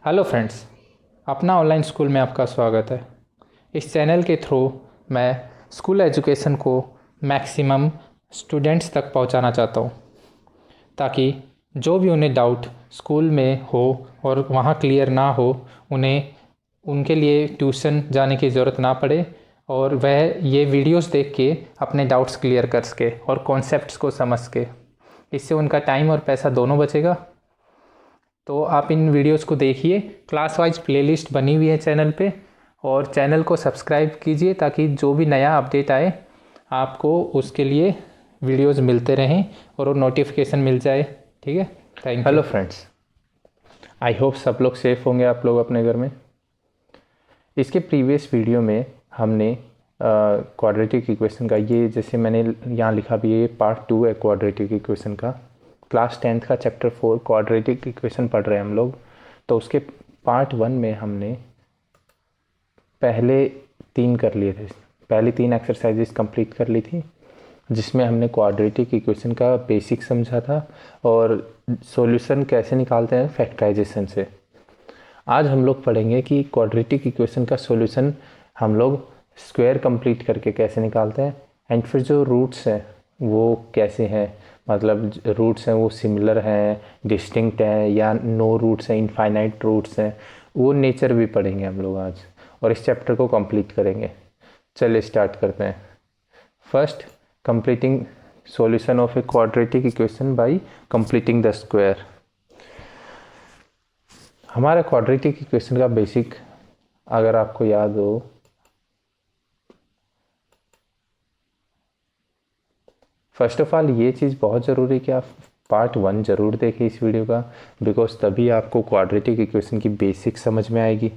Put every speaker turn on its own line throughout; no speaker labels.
Hello friends, अपना online school में आपका स्वागत है। इस चैनल के थ्रू मैं स्कूल एजुकेशन को मैक्सिमम स्टूडेंट्स तक पहुंचाना चाहता हूं, ताकि जो भी उन्हें डाउट स्कूल में हो और वहां क्लियर ना हो, उन्हें उनके लिए ट्यूशन जाने की ज़रूरत ना पड़े और वह ये वीडियोस देख के अपने डाउट्स क्लियर कर सके और कॉन्सेप्ट्स को समझ सके। इससे उनका टाइम और पैसा दोनों बचेगा। तो आप इन वीडियोस को देखिए। क्लास वाइज प्लेलिस्ट बनी हुई है चैनल पे, और चैनल को सब्सक्राइब कीजिए ताकि जो भी नया अपडेट आए आपको उसके लिए वीडियोस मिलते रहें और वो नोटिफिकेशन मिल जाए। ठीक है, thank you.
Hello friends, I hope सब लोग सेफ़ होंगे, आप लोग अपने घर में। इसके प्रीवियस वीडियो में हमने क्वाड्रेटिक इक्वेशन का, ये जैसे मैंने यहाँ लिखा भी है, ये पार्ट 2 है क्वाड्रेटिक इक्वेशन का। क्लास 10th का चैप्टर 4 क्वाड्रेटिक इक्वेशन पढ़ रहे हैं हम लोग। तो उसके पार्ट 1 में हमने पहले 3 कर लिए थे, पहली 3 एक्सरसाइजेस कंप्लीट कर ली थी, जिसमें हमने क्वाड्रेटिक इक्वेशन का बेसिक समझा था और सॉल्यूशन कैसे निकालते हैं फैक्टराइजेशन से। आज हम लोग पढ़ेंगे कि क्वाड्रेटिक इक्वेशन का सॉल्यूशन हम लोग स्क्वायर कंप्लीट करके कैसे निकालते हैं, एंड फिर जो रूट्स हैं वो कैसे हैं, मतलब रूट्स हैं वो सिमिलर हैं, डिस्टिंक्ट हैं, या नो रूट्स हैं, इनफाइनाइट रूट्स हैं, वो नेचर भी पढ़ेंगे हम लोग आज, और इस चैप्टर को कंप्लीट करेंगे। चलिए स्टार्ट करते हैं। First, completing solution of a quadratic equation by completing the square. हमारा क्वाड्रेटिक इक्वेशन का बेसिक अगर आपको याद हो, फर्स्ट ऑफ ऑल ये चीज़ बहुत ज़रूरी है कि आप पार्ट 1 ज़रूर देखें इस वीडियो का, बिकॉज तभी आपको क्वाड्रेटिक इक्वेशन की बेसिक समझ में आएगी,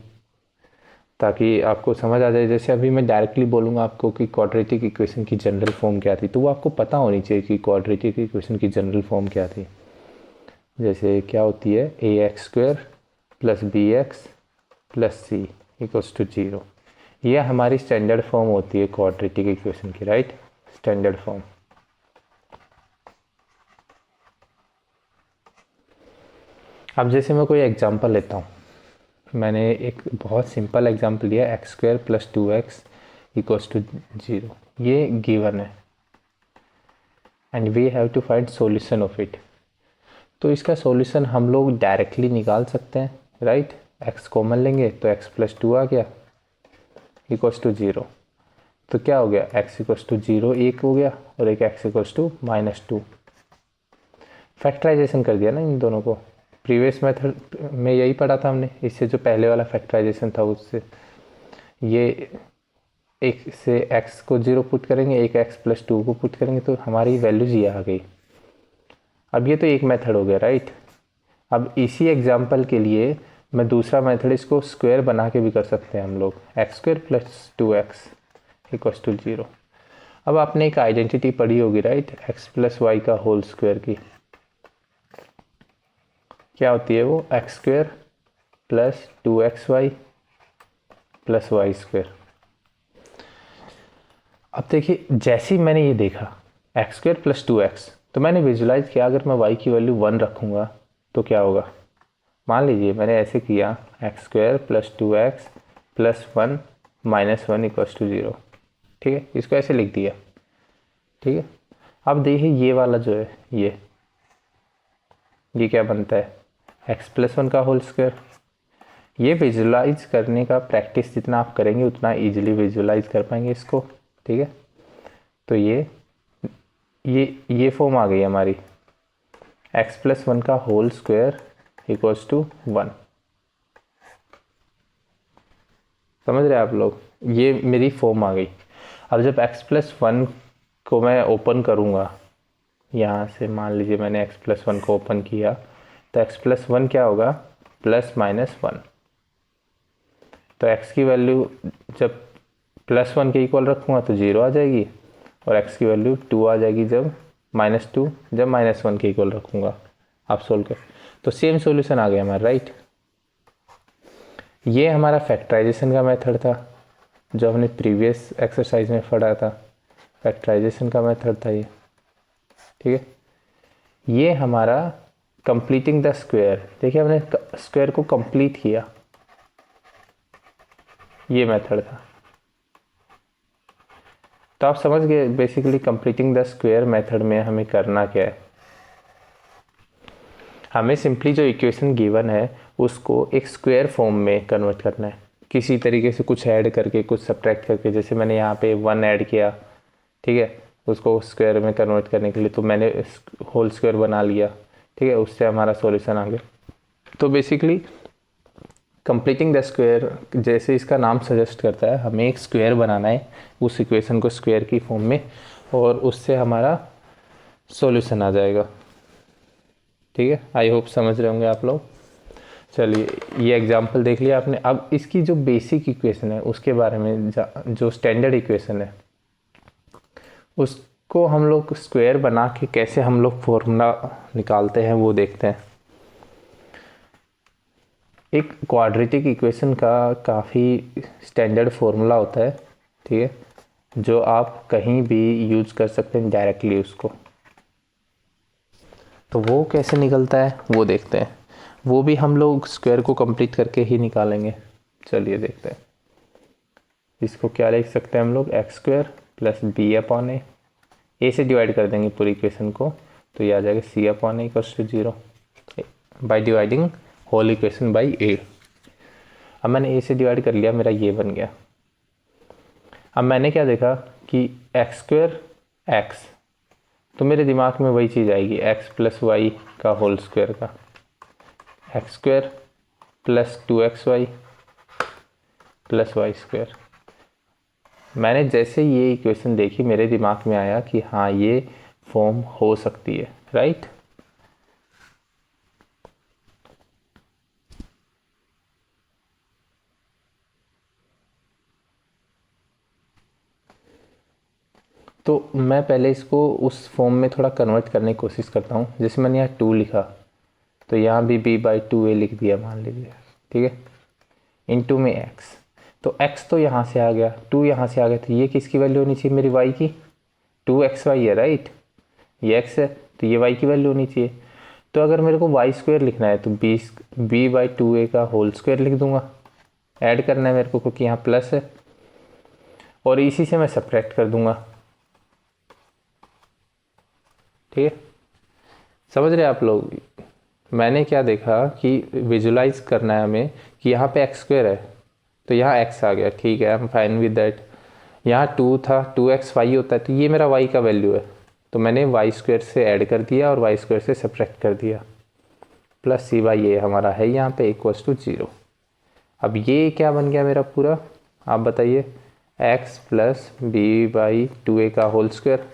ताकि आपको समझ आ जाए। जैसे अभी मैं डायरेक्टली बोलूँगा आपको कि क्वाड्रेटिक इक्वेशन की जनरल फॉर्म क्या थी, तो वो आपको पता होनी चाहिए कि क्वाड्रेटिक इक्वेशन की जनरल फॉर्म क्या थी। जैसे क्या होती है, a x square plus b x plus c equals to 0। ये हमारी स्टैंडर्ड फॉर्म होती है क्वाड्रेटिक इक्वेशन की, राइट, स्टैंडर्ड फॉर्म। अब जैसे मैं कोई एग्जांपल लेता हूँ, मैंने एक बहुत सिंपल एग्जांपल लिया, x square plus 2x equals to 0। ये गिवन है and we have to find solution of it. तो इसका सॉल्यूशन हम लोग डायरेक्टली निकाल सकते हैं, राइट। x कॉमन लेंगे तो x प्लस 2 आ गया इक्वल्स टू 0। तो क्या हो गया, x इक्वल्स टू 0 एक हो गया और एक x इक्वल्स टू -2। फैक्टराइजेशन कर दिया ना इन दोनों को। प्रीवियस मेथड में यही पढ़ा था हमने, इससे जो पहले वाला फैक्टराइजेशन था उससे ये एक से x को 0 पुट करेंगे, एक x प्लस 2 को पुट करेंगे, तो हमारी वैल्यूज ये आ गई। अब ये तो एक मेथड हो गया, राइट। अब इसी एग्जांपल के लिए मैं दूसरा मेथड, इसको स्क्वायर बना के भी कर सकते हैं हम लोग, x square plus 2x equals to 0। अब आपने एक आइडेंटिटी पढ़ी होगी, राइट, एक्स प्लस वाई का होल स्क्वायर की। क्या होती है वो, x square plus 2xy plus y square. अब देखिए, जैसे ही मैंने ये देखा एक्स स्क्वायर प्लस 2x, तो मैंने विजुलाइज किया अगर मैं y की वैल्यू 1 रखूँगा तो क्या होगा। मान लीजिए मैंने ऐसे किया, x square plus 2x plus 1 minus 1 equals to 0। ठीक है, इसको ऐसे लिख दिया। ठीक है, अब देखिए ये वाला जो है, ये क्या बनता है, एक्स प्लस 1 का होल स्क्वायर। ये विजुलाइज करने का प्रैक्टिस जितना आप करेंगे उतना इजीली विजुलाइज कर पाएंगे इसको। ठीक है, तो ये फॉर्म आ गई हमारी, एक्स प्लस 1 का होल स्क्वायर इक्वल्स टू 1। समझ रहे हैं आप लोग, ये मेरी फॉर्म आ गई। अब जब x प्लस 1 को मैं ओपन करूँगा, यहाँ से मान लीजिए मैंने x प्लस 1 को ओपन किया, तो x प्लस 1 क्या होगा, प्लस माइनस 1। तो x की वैल्यू जब प्लस 1 के इक्वल रखूँगा तो 0 आ जाएगी, और x की वैल्यू 2 आ जाएगी जब -2, जब -1 के इक्वल रखूँगा। आप सोल्व कर, तो सेम सॉल्यूशन आ गया हमारा, राइट। ये हमारा फैक्टराइजेशन का मेथड था जो हमने प्रीवियस एक्सरसाइज में पढ़ा था, फैक्टराइजेशन का मेथड था ये। ठीक है, ये हमारा कंप्लीटिंग द स्क्वायर, देखिए हमने स्क्वायर को कंप्लीट किया, ये मेथड था। तो आप समझ गए basically completing the square method में हमें करना क्या है। हमें सिंपली जो इक्वेशन गिवन है उसको एक स्क्वायर फॉर्म में कन्वर्ट करना है, किसी तरीके से कुछ ऐड करके, कुछ सब्ट्रैक्ट करके। जैसे मैंने यहाँ पे 1 ऐड किया, ठीक है, उसको स्क्वायर में कन्वर्ट करने के लिए तो मैंने होल स्क्वायर बना लिया, ठीक है, उससे हमारा सॉल्यूशन आ गया। तो बेसिकली कंप्लीटिंग द स्क्वायर, जैसे इसका नाम सजेस्ट करता है, हमें एक स्क्वायर बनाना है उस इक्वेशन को स्क्वायर की फॉर्म में, और उससे हमारा सॉल्यूशन आ जाएगा। ठीक है, आई होप समझ रहे होंगे आप लोग। चलिए, ये एग्जांपल देख लिया आपने। अब इसकी जो बेसिक इक्वेशन है उसके बारे में, जो स्टैंडर्ड इक्वेशन है उसको हम लोग स्क्वायर बना के कैसे हम लोग फॉर्मूला निकालते हैं वो देखते हैं। एक क्वाड्रेटिक इक्वेशन का काफ़ी स्टैंडर्ड फॉर्मूला होता है, ठीक है, जो आप कहीं भी यूज कर सकते हैं डायरेक्टली उसको। तो वो कैसे निकलता है वो देखते हैं, वो भी हम लोग स्क्वायर को कंप्लीट करके ही निकालेंगे। चलिए देखते हैं। इसको क्या लिख सकते हैं हम लोग, x square plus b upon a से डिवाइड कर देंगे पूरी इक्वेशन को, तो ये आ जाएगा c upon a equals to 0 by dividing whole equation by a. अब मैंने ए से डिवाइड कर लिया, मेरा ये बन गया। अब मैंने क्या देखा कि एक्स स्क्वायर एक्स, तो मेरे दिमाग में वही चीज़ आएगी, एक्स प्लस वाई का होल स्क्वायर का, x square plus 2xy plus y square. मैंने जैसे ये इक्वेशन देखी मेरे दिमाग में आया कि हाँ ये फॉर्म हो सकती है, राइट। तो मैं पहले इसको उस फॉर्म में थोड़ा कन्वर्ट करने की कोशिश करता हूँ। जैसे मैंने यहाँ 2 लिखा, तो यहाँ भी b/2a लिख दिया मान लीजिए, ठीक है, इनटू में x। तो x तो यहाँ से आ गया, 2 यहाँ से आ गया, तो ये किसकी वैल्यू होनी चाहिए मेरी y की, 2xy है, राइट, ये x है, तो ये y की वैल्यू होनी चाहिए। तो अगर मेरे को वाई स्क्वायर लिखना है तो b/2a का होल स्क्वायर लिख दूंगा, ऐड करना है मेरे को क्योंकि यहाँ प्लस है, और इसी से मैं सब्ट्रैक्ट कर दूंगा। ठीक है, समझ रहे आप लोग। मैंने क्या देखा कि विजुलाइज करना है हमें कि यहाँ पे एक्स स्क्वायर है, तो यहाँ x आ गया, ठीक है, I am fine with that. यहाँ 2 था, 2xy होता है, तो ये मेरा y का वैल्यू है, तो मैंने वाई स्क्वायर से ऐड कर दिया और वाई स्क्वायर से सब्ट्रैक्ट कर दिया, प्लस c/a हमारा है यहाँ पे इक्वल्स टू 0। अब ये क्या बन गया मेरा पूरा, आप बताइए, x प्लस b/2a का होल स्क्वायर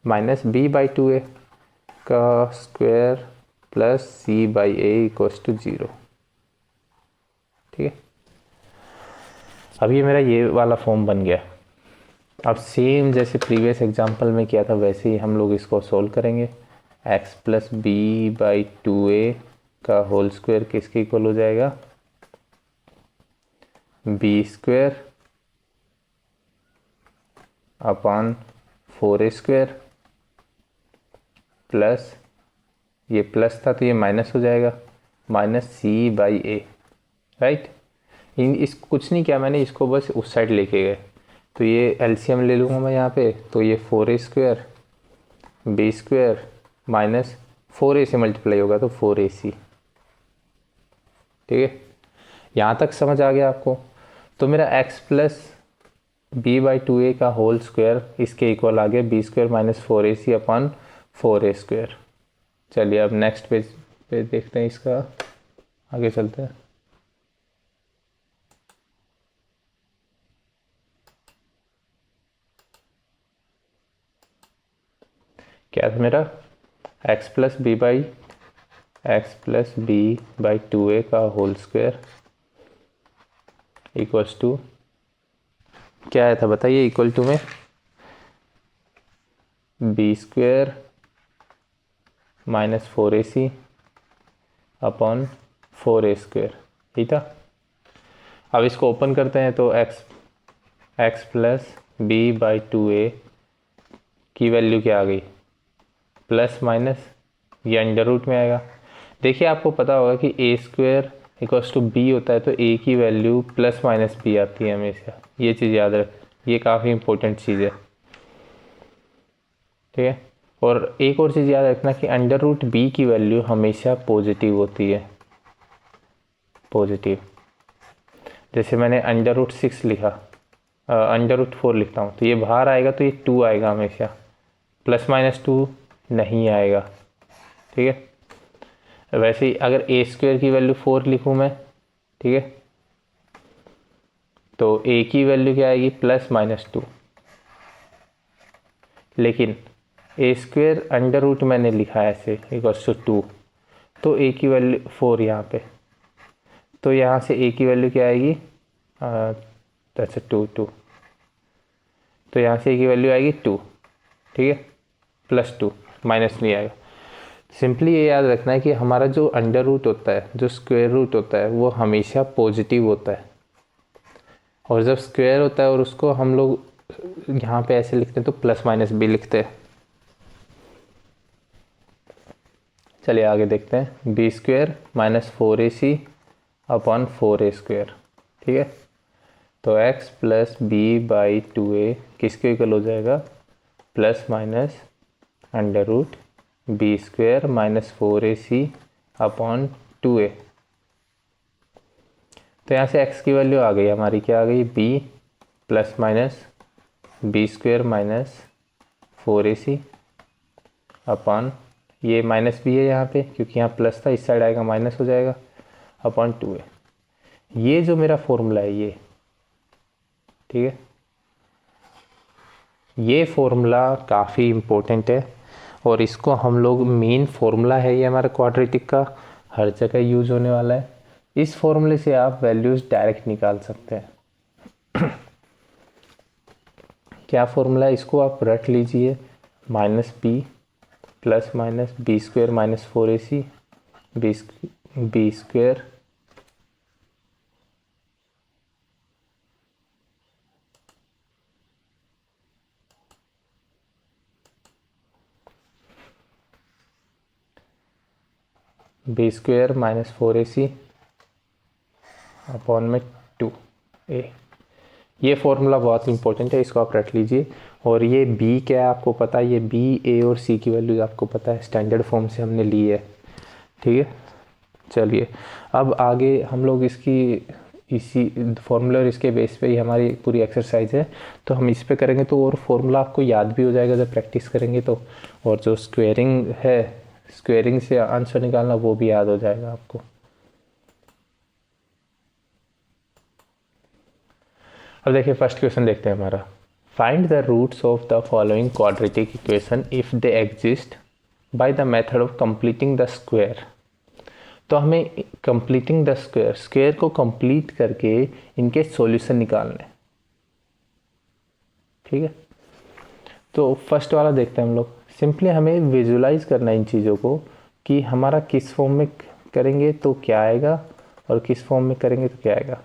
माइनस b/2a का square plus c/a equals to 0। ठीक है, अब ये मेरा ये वाला फॉर्म बन गया। अब सेम जैसे प्रीवियस एग्जांपल में किया था वैसे ही हम लोग इसको सोल्व करेंगे। x प्लस b/2a का होल स्क्वायर किसके इक्वल हो जाएगा, b square upon 4a square plus, ये प्लस था तो ये माइनस हो जाएगा, माइनस c/a, राइट। इस कुछ नहीं किया मैंने, इसको बस उस साइड लेके गए, तो ये एलसीएम ले लूँगा मैं यहाँ पे, तो ये 4a square b square minus 4a से मल्टीप्लाई होगा तो 4ac। ठीक है, यहाँ तक समझ आ गया आपको। तो मेरा x प्लस b/2a का होल स्क्वायर इसके इक्वल आ गया b square minus 4ac upon 4a square. चलिए अब नेक्स्ट पेज पे देखते हैं, इसका आगे चलते हैं। क्या था मेरा, x प्लस b/2a का होल स्क्वायर इक्वल्स टू क्या आया था बताइए, इक्वल टू में b square minus 4ac upon 4a square, ठीक था। अब इसको ओपन करते हैं तो x प्लस b/2a की वैल्यू क्या आ गई, प्लस माइनस ये अंडर रूट में आएगा। देखिए आपको पता होगा कि ए स्क्वायर इक्वल्स टू बी होता है, तो ए की वैल्यू प्लस माइनस बी आती है हमेशा। ये चीज़ याद रख, ये काफ़ी इंपॉर्टेंट चीज़ है, ठीक है। और एक और चीज़ याद रखना कि अंडर रूट बी की वैल्यू हमेशा पॉजिटिव होती है, पॉजिटिव। जैसे मैंने अंडर रूट 6 लिखा, अंडर रूट 4 लिखता हूँ, तो ये बाहर आएगा तो ये 2 आएगा हमेशा, प्लस माइनस 2 नहीं आएगा, ठीक है। वैसे ही अगर ए स्क्वायर की वैल्यू 4 लिखूँ मैं, ठीक है, तो ए की वैल्यू क्या आएगी, प्लस माइनस 2। लेकिन ए स्क्वायर अंडर रूट मैंने लिखा है ऐसे इक्वल्स टू 2, तो ए की वैल्यू 4 यहाँ पे, तो यहाँ से ए की वैल्यू क्या आएगी, अच्छा 2 2, तो यहाँ से ए की वैल्यू आएगी 2, ठीक है, प्लस 2, माइनस नहीं आएगा। सिंपली ये याद रखना है कि हमारा जो अंडर रूट होता है, जो स्क्वायर रूट होता है, वो हमेशा पॉजिटिव होता है। और जब स्क्वायर होता है और उसको हम लोग यहाँ पे ऐसे लिखते हैं तो प्लस माइनस भी लिखते हैं। चलिए आगे देखते हैं, b square minus 4ac upon 4a square, ठीक है। तो x plus B by 2a किसके इक्वल हो जाएगा, plus minus under root b square minus 4ac upon 2a। तो यहाँ से x की वैल्यू आ गई हमारी, क्या आ गई, b plus minus b square minus 4ac upon, ये माइनस भी है यहाँ पे क्योंकि यहाँ प्लस था, इस साइड आएगा माइनस हो जाएगा, अपॉन 2a। ये जो मेरा फॉर्मूला है ये, ठीक है, ये फॉर्मूला काफ़ी इम्पोर्टेंट है और इसको हम लोग मेन फॉर्मूला है ये हमारा क्वाड्रेटिक का, हर जगह यूज होने वाला है। इस फॉर्मूले से आप वैल्यूज़ डायरेक्ट निकाल सकते हैं। क्या फॉर्मूला है, इसको आप रट लीजिए, minus b plus minus b square minus 4ac b square b square minus 4ac upon में 2a। ये फॉर्मूला बहुत इंपॉर्टेंट है, इसको आप रट लीजिए। और ये b क्या है आपको पता है, ये b, a और c की वैल्यूज आपको पता है, स्टैंडर्ड फॉर्म से हमने ली है, ठीक है। चलिए अब आगे हम लोग इसकी इसी फॉर्मूला और इसके बेस पे ही हमारी पूरी एक्सरसाइज है, तो हम इस पे करेंगे तो और फॉर्मूला आपको याद भी हो जाएगा जब प्रैक्टिस करेंगे तो। और जो स्क्वेयरिंग है, स्क्वेयरिंग से आंसर निकालना, वो भी याद हो जाएगा आपको। अब देखिए फर्स्ट क्वेश्चन देखते हैं हमारा, find the roots of the following quadratic equation if they exist by the method of completing the square. तो हमें कंप्लीटिंग द स्क्वायर, स्क्वायर को कंप्लीट करके इनके सॉल्यूशन निकालने, ठीक है। तो फर्स्ट वाला देखते हैं हम लोग। सिंपली हमें विजुलाइज करना है इन चीज़ों को कि हमारा किस फॉर्म में करेंगे तो क्या आएगा और किस फॉर्म में करेंगे तो क्या आएगा।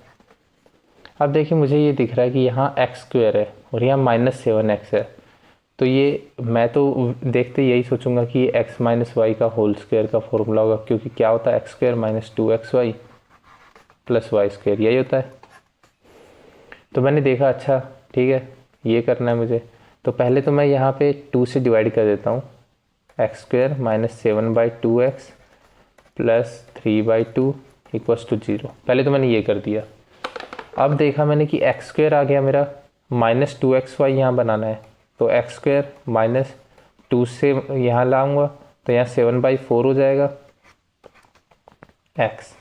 अब देखिए मुझे ये दिख रहा है कि यहाँ एक्स स्क्वायर है और यहाँ -7x है, तो ये मैं तो देखते यही सोचूंगा कि ये x माइनस वाई का होल स्क्वायर का फॉर्मूला होगा, क्योंकि क्या होता है x square minus 2xy plus y square, यही होता है। तो मैंने देखा अच्छा ठीक है ये करना है मुझे, तो पहले तो मैं यहाँ पे 2 से डिवाइड कर देता हूँ, x square minus 7/2x plus 3/2 equals to 0। पहले तो मैंने ये कर दिया। अब देखा मैंने कि एक्स स्क्वायर आ गया मेरा, माइनस 2xy यहाँ बनाना है, तो एक्स स्क्वायर माइनस 2 से यहाँ लाऊंगा तो यहाँ 7/4 हो जाएगा x।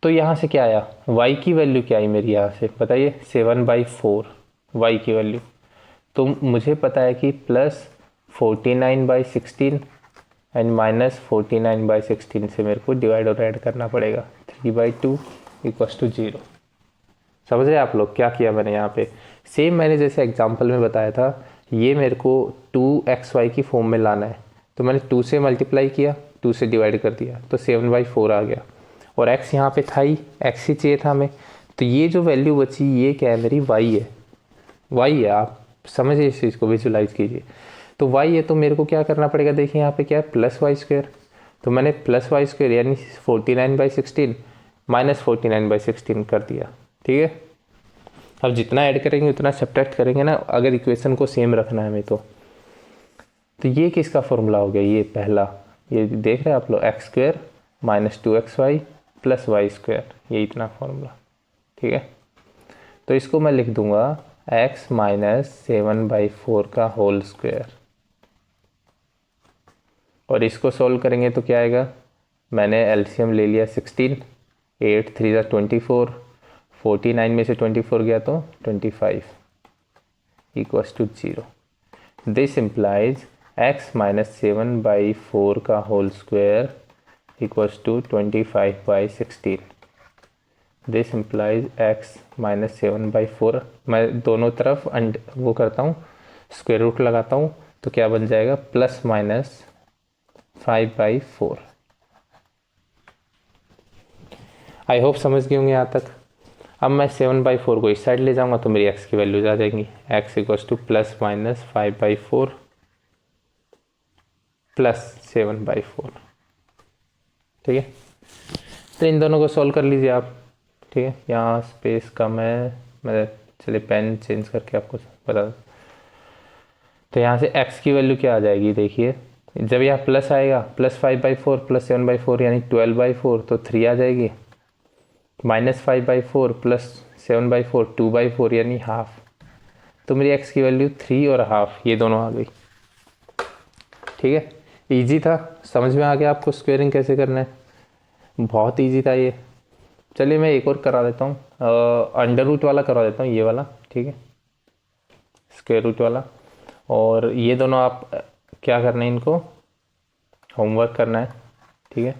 तो यहाँ से क्या आया, y की वैल्यू क्या आई मेरी, यहाँ से बताइए 7/4 y की वैल्यू। तो मुझे पता है कि प्लस 49/16 एंड माइनस 49/16 से मेरे को डिवाइड और ऐड करना पड़ेगा, 3/2 इक्वल्स टू 0। समझ रहे आप लोग क्या किया मैंने यहाँ पे, सेम मैंने जैसे एग्जांपल में बताया था, ये मेरे को 2xy की फॉर्म में लाना है, तो मैंने 2 से मल्टीप्लाई किया, 2 से डिवाइड कर दिया, तो 7/4 आ गया। और x यहाँ पे था ही, x ही चाहिए था हमें, तो ये जो वैल्यू बची ये क्या है मेरी, y है, y है। आप समझिए इस चीज़ को, विजुलाइज कीजिए। तो y है तो मेरे को क्या करना पड़ेगा, देखिए यहाँ पे क्या है प्लस वाई स्क्वायर, तो मैंने प्लस वाई स्क्वायर यानी 49/16 माइनस 49/16 कर दिया। ठीक है, अब जितना ऐड करेंगे उतना सब्ट्रैक्ट करेंगे ना, अगर इक्वेशन को सेम रखना है हमें तो ये किसका फॉर्मूला हो गया, ये पहला, ये देख रहे हैं आप लोग, x square minus 2xy plus y square, ये इतना फॉर्मूला। ठीक है, तो इसको मैं लिख दूंगा x माइनस 7/4 का होल स्क्वायर, और इसको सॉल्व करेंगे तो क्या आएगा, मैंने एलसीएम ले लिया 16, 8 3 ज़ा 24, 49 में से 24 गया तो 25 equals to 0। This implies x minus 7/4 का whole square equals to 25/16। This implies x minus 7/4, मैं दोनों तरफ वो करता हूँ, स्क्वायर रूट लगाता हूँ, तो क्या बन जाएगा प्लस माइनस 5/4। आई होप समझ गए होंगे यहाँ तक। अब मैं 7/4 को इस साइड ले जाऊँगा तो मेरी x की वैल्यूज आ जाएंगी, x equals two plus minus 5/4 plus 7/4। ठीक है, तो इन दोनों को सॉल्व कर लीजिए आप। ठीक है, यहाँ स्पेस कम है, मैं चलिए पेन चेंज करके आपको बता दूँ। तो यहाँ से x की वैल्यू क्या आ जाएगी, देखिए जब यहाँ प्लस आएगा, प्लस 5/4 प्लस 7/4 यानी 12/4, तो 3 आ जाएगी, माइनस 5/4 प्लस 7/4 2/4 यानी हाफ, तो मेरी x की वैल्यू 3 और हाफ, ये दोनों आ गई। ठीक है, इजी था, समझ में आ गया आपको स्क्वेयरिंग कैसे करना है, बहुत इजी था ये। चलिए मैं एक और करा देता हूँ, अंडर रूट वाला करवा देता हूँ, ये वाला। ठीक है, स्क्वायर रूट वाला, और ये दोनों आप क्या करना है, इनको होमवर्क करना है। ठीक है,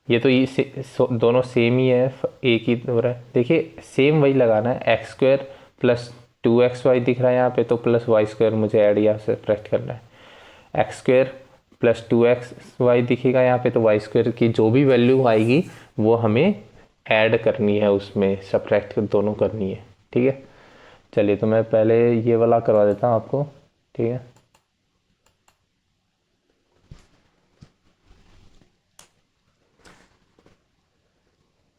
ये तो ये दोनों सेम ही है, एक ही हो रहा है। देखिए सेम वही लगाना है, एक्स स्क्वायर प्लस 2xy दिख रहा है यहाँ पे, तो प्लस वाई स्क्वायर मुझे ऐड या सब्ट्रैक्ट करना है। एक्स स्क्वायर प्लस 2xy दिखेगा यहाँ पे, तो वाई स्क्वायर की जो भी वैल्यू आएगी वो हमें ऐड करनी है, उसमें सब्ट्रैक्ट दोनों करनी है। ठीक है, चलिए तो मैं पहले ये वाला करवा देता हूँ आपको। ठीक है,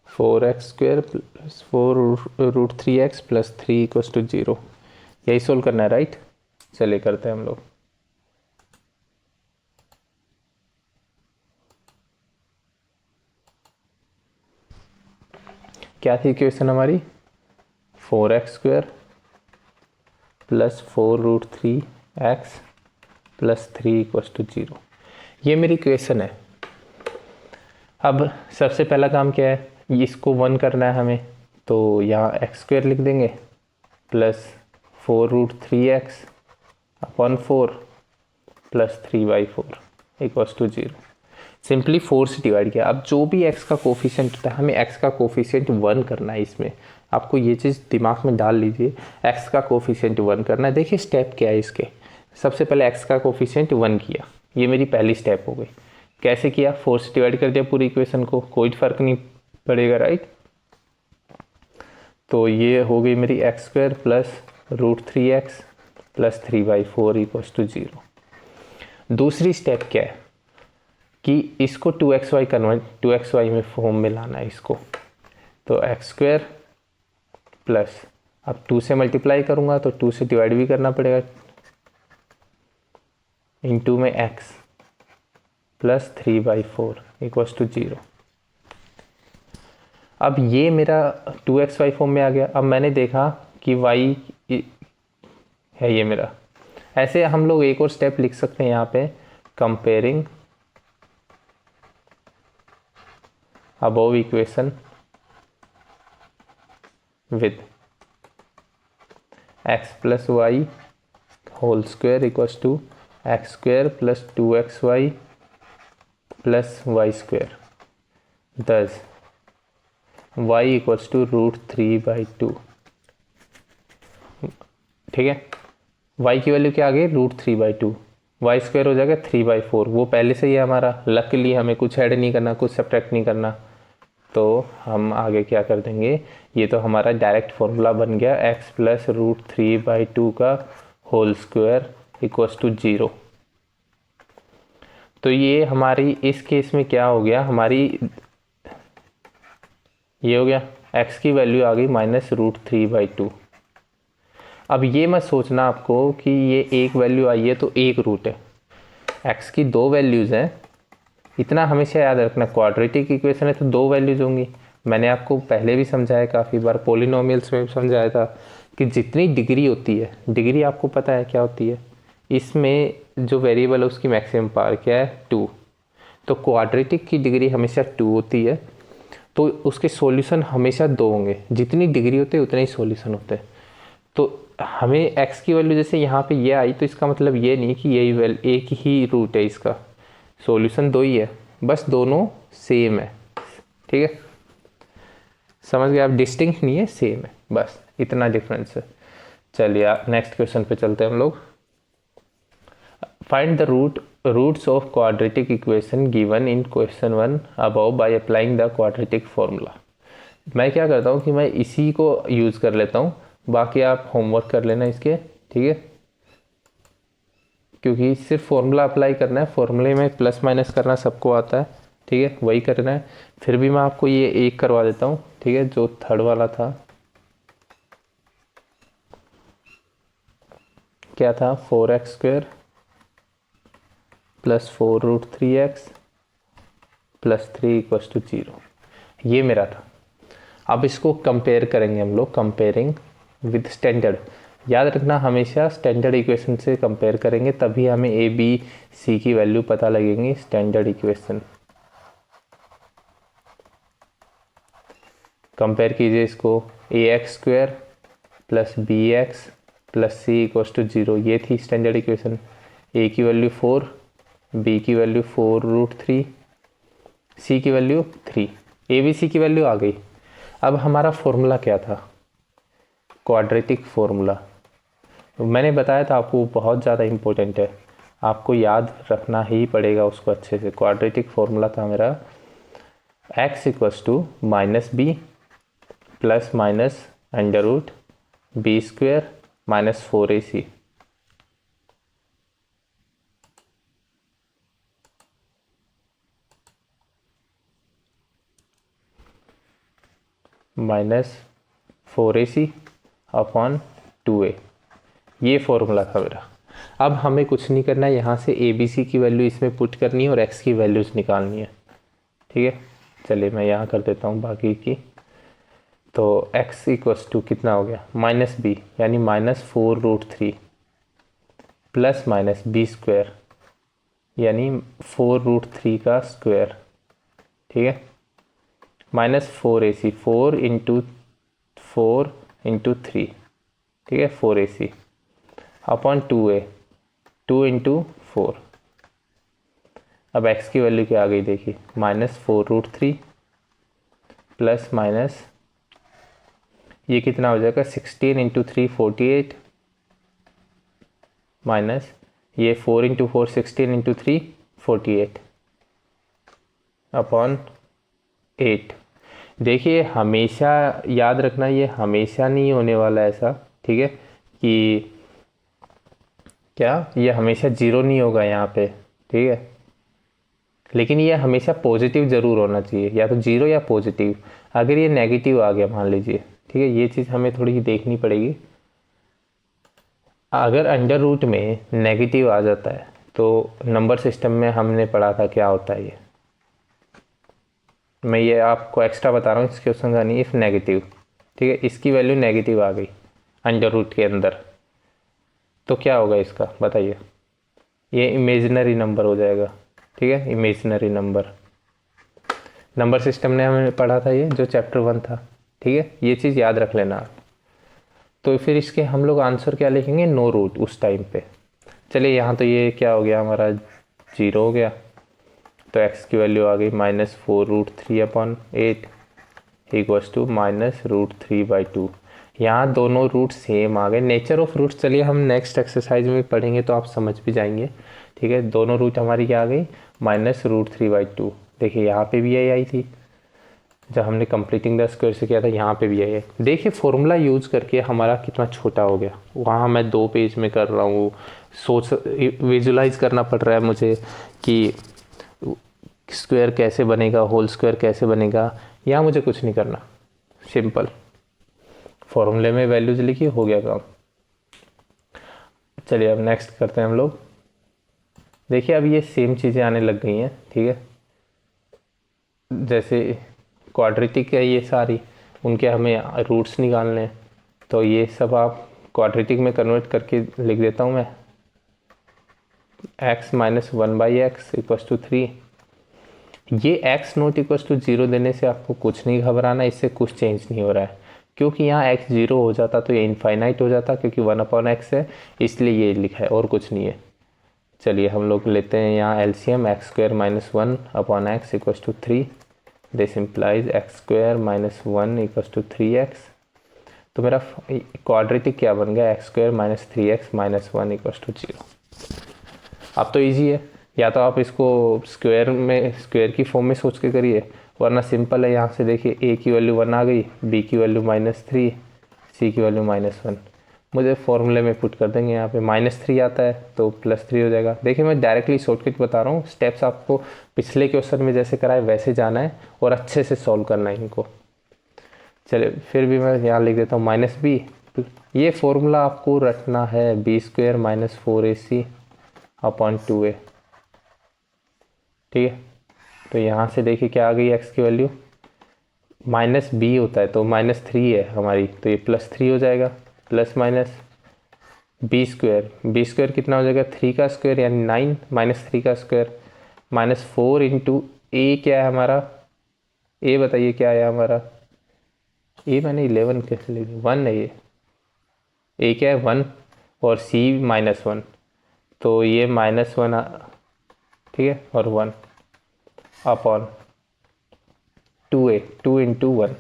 four x square plus 4√3x plus 3 equals to 0, यही सोल्व करना है, राइट। चलिए करते हैं हम लोग। क्या थी इक्वेशन हमारी, 4x square plus 4√3x plus 3 equals to 0, ये मेरी इक्वेशन है। अब सबसे पहला काम क्या है, इसको 1 करना है हमें, तो यहाँ एक्स स्क्वायर लिख देंगे plus 4√3x upon 4 plus 3/4 equals to 0। Simply 4 से डिवाइड किया। अब जो भी x का कोफिशिएंट होता है, हमें x का कोफिशिएंट 1 करना है। इसमें आपको ये चीज़ दिमाग में डाल लीजिए, x का कोफिशिएंट 1 करना है। देखिए स्टेप क्या है इसके, सबसे पहले x का कोफिशिएंट 1 किया, ये मेरी पहली स्टेप हो गई। कैसे किया, 4 से डिवाइड कर दिया पूरी इक्वेशन को, कोई फर्क नहीं पड़ेगा, राइट। तो ये हो गई मेरी x square plus √3x plus 3/4 equals to 0। दूसरी स्टेप क्या है कि इसको 2xy में फॉर्म में लाना है इसको, तो एक्स स्क्वायर प्लस, अब 2 से मल्टीप्लाई करूँगा तो 2 से डिवाइड भी करना पड़ेगा, इनटू में x प्लस 3/4 इक्वल्स टू 0। अब ये मेरा 2xy फॉर्म में आ गया। अब मैंने देखा कि y है ये मेरा, ऐसे हम लोग एक और स्टेप लिख सकते हैं यहाँ पे, comparing above equation with x plus y whole square equals to x square plus 2xy plus y square, thus y equals to √3/2। ठीक है, y की वैल्यू क्या आ गई, √3/2, वाई स्क्वायर हो जाएगा 3/4, वो पहले से ही है हमारा। लकीली हमें कुछ ऐड नहीं करना, कुछ सब्ट्रैक्ट नहीं करना, तो हम आगे क्या कर देंगे, ये तो हमारा डायरेक्ट फॉर्मूला बन गया, x प्लस √3/2 का होल स्क्वायर इक्वल्स टू 0। तो ये हमारी इस केस में क्या हो गया, हमारी ये हो गया x की वैल्यू आ गई -√3/2। अब ये मत सोचना आपको कि ये एक वैल्यू आई है तो एक रूट है, x की दो वैल्यूज़ हैं, इतना हमेशा याद रखना। क्वाड्रेटिक इक्वेशन है तो दो वैल्यूज होंगी। मैंने आपको पहले भी समझाया, काफ़ी बार पॉलिनोमियल्स में भी समझाया था कि जितनी डिग्री होती है, डिग्री आपको पता है क्या होती है, इसमें जो वेरिएबल है उसकी मैक्सिमम पावर क्या है, 2। तो क्वाड्रेटिक की डिग्री हमेशा 2 होती है, तो उसके सॉल्यूशन हमेशा 2 होंगे। जितनी डिग्री होती है उतने ही सॉल्यूशन होते हैं। तो हमें x की वैल्यू जैसे यहाँ पे ये आई, तो इसका मतलब ये नहीं कि यही एक ही रूट है, इसका सॉल्यूशन 2 ही है, बस दोनों सेम है। ठीक है, समझ गए आप, डिस्टिंक्ट नहीं है, सेम है, बस इतना डिफरेंस है। चलिए आप नेक्स्ट क्वेश्चन पे चलते हैं हम लोग। Find the roots of quadratic equation given in question 1 above by applying the quadratic formula. मैं क्या करता हूँ कि मैं इसी को यूज़ कर लेता हूँ, बाकी आप होमवर्क कर लेना इसके, ठीक है, क्योंकि सिर्फ फॉर्मूला अप्लाई करना है, फॉर्मूले में प्लस माइनस करना सबको आता है, ठीक है, वही करना है। फिर भी मैं आपको ये एक करवा देता हूँ, ठीक है, जो थर्ड वाला था, क्या था, 4x² + 4√3x + 3 = 0, ये मेरा था। अब इसको कंपेयर करेंगे हम लोग, कंपेयरिंग विद स्टैंडर्ड। याद रखना हमेशा स्टैंडर्ड इक्वेशन से कंपेयर करेंगे, तभी हमें ए बी सी की वैल्यू पता लगेंगी। स्टैंडर्ड इक्वेशन कंपेयर कीजिए इसको, ax² + bx + c = 0, ये थी स्टैंडर्ड इक्वेशन। a की वैल्यू 4, b की वैल्यू 4√3, c की वैल्यू 3, a b c की वैल्यू आ गई। अब हमारा फॉर्मूला क्या था, क्वाड्रेटिक फॉर्मूला। मैंने बताया था आपको, बहुत ज़्यादा इम्पोर्टेंट है, आपको याद रखना ही पड़ेगा उसको अच्छे से। क्वाड्रेटिक फॉर्मूला था मेरा x = -b ± √b² - 4ac। -4ac upon 2a, ये फॉर्मूला था मेरा। अब हमें कुछ नहीं करना है, यहाँ से ए बी सी की वैल्यू इसमें पुट करनी है और x की वैल्यूज़ निकालनी है, ठीक है। चलिए मैं यहाँ कर देता हूँ बाकी की। तो x = कितना हो गया, -b यानी -4√3 ± b² यानी 4√3 का स्क्वायर, ठीक है, -4ac, 4 × 4 × 3, ठीक है, 4ac अपॉन 2a, 2 × 4। अब x की वैल्यू क्या आ गई देखिए, -4√3 प्लस माइनस ये कितना हो जाएगा, 16 × 3 48 माइनस ये 4 × 4 16 × 3 48 अपॉन 8। देखिए हमेशा याद रखना, ये हमेशा नहीं होने वाला ऐसा, ठीक है, कि क्या ये हमेशा जीरो नहीं होगा यहाँ पे, ठीक है, लेकिन ये हमेशा पॉजिटिव ज़रूर होना चाहिए, या तो जीरो या पॉजिटिव। अगर ये नेगेटिव आ गया मान लीजिए, ठीक है, ये चीज़ हमें थोड़ी देखनी पड़ेगी। अगर अंडर रूट में नेगेटिव आ जाता है तो नंबर सिस्टम में हमने पढ़ा था क्या होता है, ये मैं ये आपको एक्स्ट्रा बता रहा हूँ, इसके क्वेश्चन का नहीं। इफ़ नेगेटिव, ठीक है, इसकी वैल्यू नेगेटिव आ गई अंडर रूट के अंदर, तो क्या होगा इसका बताइए, ये इमेजिनरी नंबर हो जाएगा, ठीक है, इमेजिनरी नंबर। नंबर सिस्टम ने हमें पढ़ा था ये, जो चैप्टर 1 था, ठीक है, ये चीज़ याद रख लेना आप। तो फिर इसके हम लोग आंसर क्या लिखेंगे, नो रूट उस टाइम पे। चलिए यहाँ तो ये क्या हो गया हमारा, 0 हो गया, तो x की वैल्यू आ गई -4√3 अपॉन 8 इक्वल्स टू -√3/2। यहाँ दोनों रूट सेम आ गए, नेचर ऑफ रूट्स। चलिए हम नेक्स्ट एक्सरसाइज में पढ़ेंगे तो आप समझ भी जाएंगे, ठीक है। दोनों रूट हमारी क्या आ गई, -√3/2। देखिए यहाँ पे भी यही आई थी जब हमने कंप्लीटिंग द स्क्वायर से किया था, यहाँ पे भी यही है। देखिए फॉर्मूला यूज़ करके हमारा कितना छोटा हो गया, वहाँ मैं 2 पेज में कर रहा हूँ, सोच विजुलाइज करना पड़ रहा है मुझे कि स्क्वायर कैसे बनेगा, होल स्क्वायर कैसे बनेगा, यहाँ मुझे कुछ नहीं करना, सिंपल फॉर्मूले में वैल्यूज लिखी, हो गया काम। चलिए अब नेक्स्ट करते हैं हम लोग। देखिए अब ये सेम चीज़ें आने लग गई हैं, ठीक है। जैसे क्वाड्रेटिक है ये सारी, उनके हमें रूट्स निकालने हैं, तो ये सब आप क्वाड्रेटिक में कन्वर्ट करके लिख देता हूँ मैं। x minus 1/x equals to 3। ये x नॉट इक्वस टू 0 देने से आपको कुछ नहीं घबराना, इससे कुछ चेंज नहीं हो रहा है, क्योंकि यहाँ x 0 हो जाता तो ये इनफाइनाइट हो जाता, क्योंकि 1/x है, इसलिए ये लिखा है और कुछ नहीं है। चलिए हम लोग लेते हैं यहाँ LCM, x square minus 1/x equals to 3। This implies x square minus 1 equals to 3x। तो मेरा क्वाड्रेटिक क्या बन गया, x square minus 3x minus 1 equals to 0। अब तो इजी है, या तो आप इसको स्क्वायर की फॉर्म में सोच के करिए, वरना सिंपल है। यहाँ से देखिए a की वैल्यू 1 आ गई, b की वैल्यू -3, c की वैल्यू -1। मुझे फॉर्मूले में पुट कर देंगे, यहाँ पे -3 आता है तो +3 हो जाएगा। देखिए मैं डायरेक्टली शॉर्टकट बता रहा हूँ, स्टेप्स आपको पिछले क्वेश्चन में जैसे कराए वैसे जाना है और अच्छे से सॉल्व करना है इनको। चलिए फिर भी मैं यहाँ लिख देता हूँ -b। ये फॉर्मूला आपको रटना है, b square minus 4ac upon 2a, ठीक है। तो यहाँ से देखिए क्या आ गई x की वैल्यू, -b होता है तो -3 है हमारी, तो ये +3 हो जाएगा, प्लस माइनस b स्क्वायर कितना हो जाएगा, 3 का स्क्वायर यानी 9 माइनस 3 का स्क्वायर -4 इंटू a क्या है हमारा, a बताइए क्या है हमारा, a मैंने 11 कैसे लिख दी, 1 है ये, a क्या है 1 और c -1, तो ये -1 ठीक है, और 1 अपॉन 2a, 2 इंटू 1,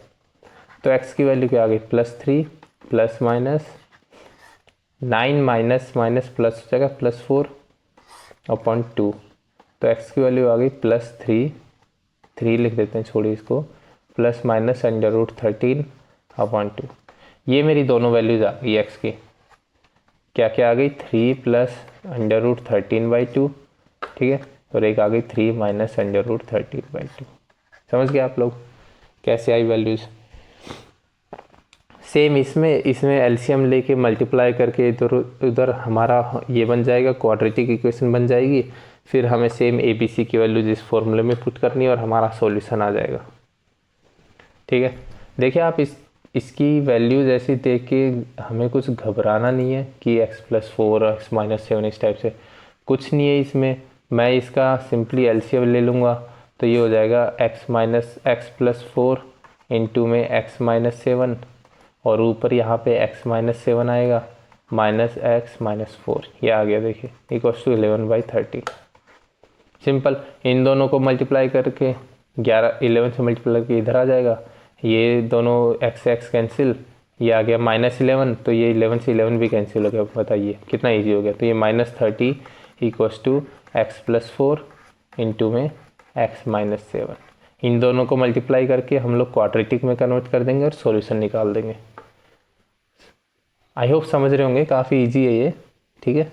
तो x की वैल्यू क्या आ गई, +3 plus minus 9 minus minus plus हो जाएगा +4 अपॉन 2, तो x की वैल्यू आ गई +3 लिख देते हैं, छोड़िए इसको, प्लस माइनस √13 अपॉन 2। ये मेरी दोनों वैल्यूज आ गई x की, क्या क्या आ गई, 3 प्लस √13/2, ठीक है, और एक आ गई 3 माइनस √13/2। समझ गए आप लोग कैसे आई वैल्यूज़। सेम इसमें एलसीएम लेके मल्टीप्लाई करके इधर उधर हमारा ये बन जाएगा, क्वाड्रेटिक इक्वेशन बन जाएगी। फिर हमें सेम ABC की वैल्यू जिस फॉर्मूले में पुट करनी है और हमारा सॉल्यूशन आ जाएगा, ठीक है। देखिए आप इसकी वैल्यूज ऐसी देख के हमें कुछ घबराना नहीं है कि x+4 x-7 इस टाइप से कुछ नहीं है इसमें। मैं इसका सिंपली एलसीएम ले लूँगा तो ये हो जाएगा x+4 इंटू में x-7, और ऊपर यहाँ पे x-7 आएगा माइनस x-4, ये आ गया देखिए, इक्वल्स टू 11/30। सिंपल, इन दोनों को मल्टीप्लाई करके 11 से मल्टीप्लाई करके इधर आ जाएगा, ये दोनों x कैंसिल, ये आ गया -11, तो ये 11 से 11 भी कैंसिल हो गया। बताइए कितना इजी हो गया। तो ये -30 इक्वल्स टू x+4 इंटू में x-7। इन दोनों को मल्टीप्लाई करके हम लोग क्वाड्रेटिक में कन्वर्ट कर देंगे और सॉल्यूशन निकाल देंगे। आई होप समझ रहे होंगे, काफ़ी इजी है ये, ठीक है।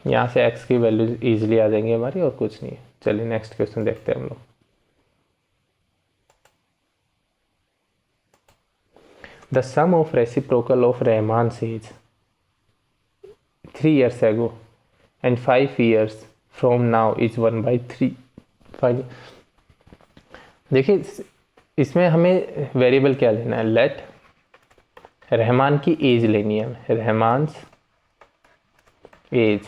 यहाँ से x की वैल्यू इजीली आ जाएंगी हमारी, और कुछ नहीं है। चलिए नेक्स्ट क्वेश्चन देखते हैं हम लोग। The sum of reciprocal of रहमान's age 3 years ago and 5 years from now is 1/3। देखिए इसमें हमें वेरिएबल क्या लेना है, लेट रहमान की एज लेनी है हमें, रहमान's एज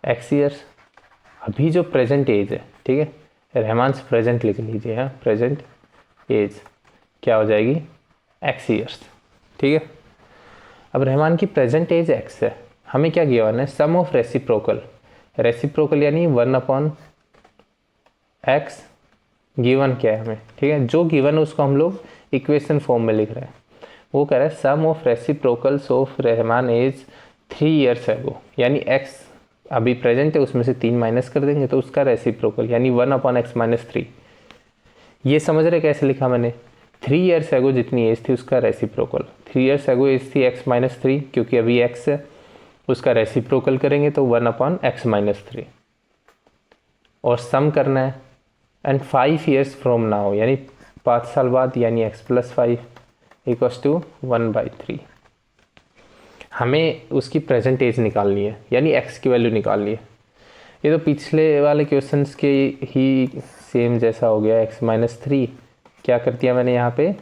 x ईयर्स, अभी जो प्रेजेंट एज है, ठीक है, रहमान's प्रेजेंट लिख लीजिए, हाँ, प्रेजेंट एज क्या हो जाएगी, x ईयर्स, ठीक है। अब रहमान की प्रेजेंट एज x है, हमें क्या गिवन है, सम ऑफ रेसिप्रोकल यानी 1/x गिवन क्या है हमें, ठीक है, जो गिवन है उसको हम लोग इक्वेशन फॉर्म में लिख रहे हैं। वो कह रहा है sum of reciprocals of Rahman age 3 years ago, यानी x अभी प्रेजेंट है उसमें से 3 माइनस कर देंगे तो उसका रेसिप्रोकल यानी 1/x - 3। ये समझ रहे कैसे लिखा मैंने, 3 ईयर्स एगो जितनी एज थी उसका रेसिप्रोकल, 3 ईयर्स एगो एज थी x-3, क्योंकि अभी x है, उसका रेसिप्रोकल करेंगे तो 1/x-3 और सम करना है। एंड 5 ईयर्स फ्रॉम नाउ यानी 5 साल बाद यानी x+5 = 1/3। हमें उसकी प्रेजेंट एज निकालनी है यानी x की वैल्यू निकालनी है। ये तो पिछले वाले क्वेश्चंस के ही सेम जैसा हो गया, x-3 क्या कर दिया मैंने यहाँ पे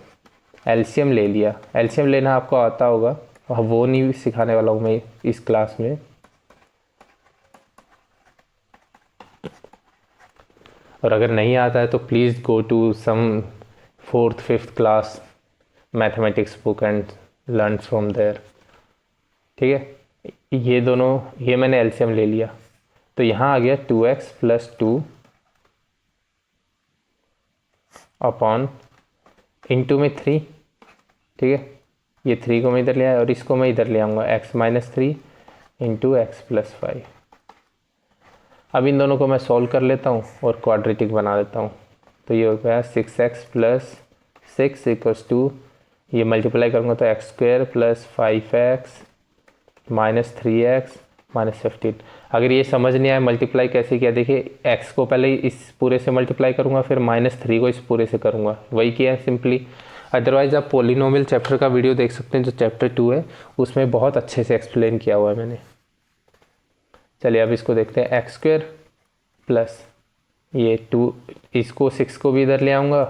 एलसीएम ले लिया। एलसीएम लेना आपको आता होगा, वो नहीं सिखाने वाला हूँ मैं इस क्लास में। और अगर नहीं आता है तो please go to some 4th 5th class mathematics book and learn from there. ठीक है, ये दोनों, ये मैंने एलसीएम ले लिया तो यहाँ आ गया 2x + 2 अपॉन इंटू में 3। ठीक है, ये 3 को मैं इधर ले आया और इसको मैं इधर ले आऊँगा x-3 इंटू x+5। अब इन दोनों को मैं सॉल्व कर लेता हूँ और क्वाड्रेटिक बना देता हूँ। तो ये हो गया 6x + 6 = ये मल्टीप्लाई करूँगा तो x² + 5x - 3x - 15। अगर ये समझ नहीं आया मल्टीप्लाई कैसे किया, देखिए x को पहले इस पूरे से मल्टीप्लाई करूँगा, फिर -3 को इस पूरे से करूँगा, वही किया है सिंपली। अदरवाइज़ आप पॉलिनोमियल चैप्टर का वीडियो देख सकते हैं जो चैप्टर 2 है, उसमें बहुत अच्छे से एक्सप्लेन किया हुआ है मैंने। चलिए अब इसको देखते हैं, x² प्लस ये 2, इसको 6 को भी इधर ले आऊँगा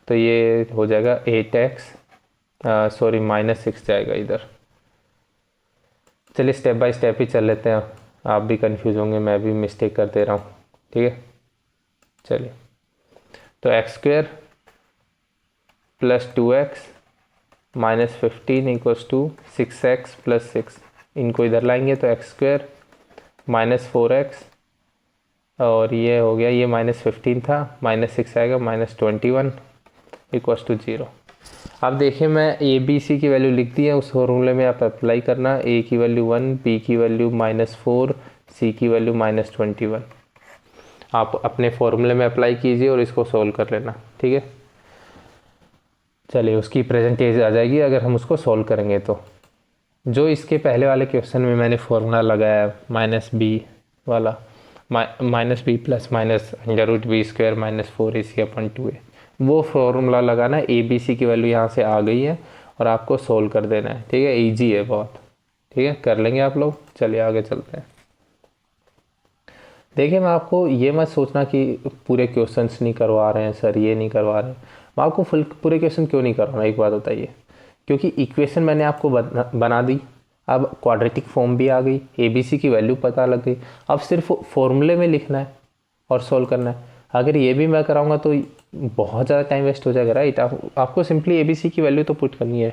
तो ये हो जाएगा 8x, सॉरी -6 जाएगा इधर। चलिए स्टेप बाय स्टेप ही चल लेते हैं, आप भी कंफ्यूज होंगे, मैं भी मिस्टेक कर दे रहा हूँ। ठीक है, चलिए तो x² + 2x - 15 = 6x + 6, इनको इधर लाएंगे तो x² - 4x और ये हो गया, ये -15 था, -6 आएगा, -21 = 0। अब देखिए मैं ए बी सी की वैल्यू लिख दी है, उस फॉर्मूले में आप अप्लाई करना, ए की वैल्यू 1, बी की वैल्यू -4, सी की वैल्यू -21। आप अपने फॉर्मूले में अप्लाई कीजिए और इसको सोल्व कर लेना। ठीक है, चलिए उसकी प्रेजेंटेज आ जाएगी अगर हम उसको सोल्व करेंगे तो। जो इसके पहले वाले क्वेश्चन में मैंने फॉर्मूला लगाया -b वाला, -b + -√b² - 4ac/2a, वो फॉर्मूला लगाना, ए बी सी की वैल्यू यहाँ से आ गई है और आपको सोल्व कर देना है। ठीक है, इजी है बहुत। ठीक है, कर लेंगे आप लोग। चलिए आगे चलते हैं। देखिए मैं आपको ये मत सोचना कि पूरे क्वेश्चंस नहीं करवा रहे हैं सर, ये नहीं करवा रहे हैं। मैं आपको पूरे क्वेश्चन क्यों नहीं करवा रहा, एक बात बताइए। क्योंकि इक्वेशन मैंने आपको बना दी, अब क्वाड्रेटिक फॉर्म भी आ गई, ए बी सी की वैल्यू पता लग गई, अब सिर्फ फॉर्मूले में लिखना है और सोल्व करना है। अगर ये भी मैं कराऊंगा तो बहुत ज़्यादा टाइम वेस्ट हो जाएगा, राइट। आपको सिंपली ए बी सी की वैल्यू तो पुट करनी है।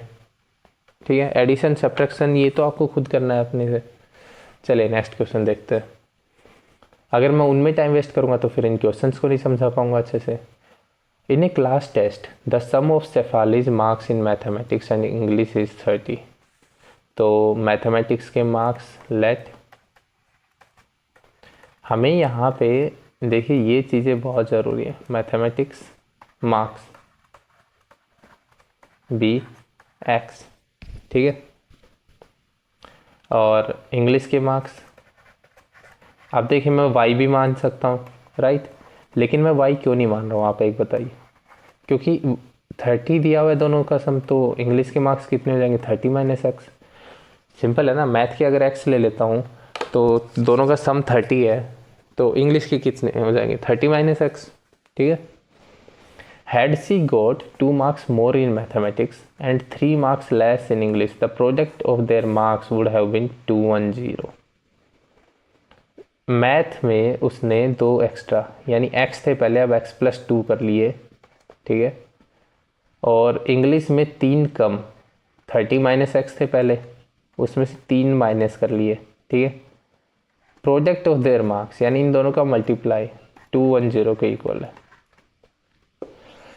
ठीक है, एडिशन सब्ट्रैक्शन ये तो आपको खुद करना है अपने से। चलिए नेक्स्ट क्वेश्चन देखते हैं। अगर मैं उनमें टाइम वेस्ट करूँगा तो फिर इन क्वेश्चंस को नहीं समझा पाऊँगा अच्छे से। In a class test the sum of Shefali's marks in mathematics and English is 30। तो मैथमेटिक्स के मार्क्स लेट, हमें यहाँ पे देखिए ये चीज़ें बहुत ज़रूरी है। मैथमेटिक्स मार्क्स bx, ठीक है, और इंग्लिश के मार्क्स, अब देखिए मैं y भी मान सकता हूँ, राइट। लेकिन मैं y क्यों नहीं मान रहा हूँ, आप एक बताइए। क्योंकि 30 दिया हुआ है दोनों का सम, तो इंग्लिश के मार्क्स कितने हो जाएंगे, 30 - x। सिंपल है ना, मैथ के अगर x ले लेता हूँ तो दोनों का सम 30 है, तो इंग्लिश के कितने हो जाएंगे, 30 - x। ठीक है। Had she got 2 marks more in mathematics and 3 marks less in English, the product of their marks would have been 210। Math में उसने 2 एक्स्ट्रा, यानी x थे पहले, अब x + 2 कर लिए, ठीक है। और इंग्लिश में 3 कम, 30 - x थे पहले, उसमें से 3 माइनस कर लिए, ठीक है। प्रोडक्ट ऑफ देयर मार्क्स यानी इन दोनों का मल्टीप्लाई 210 के इक्वल है।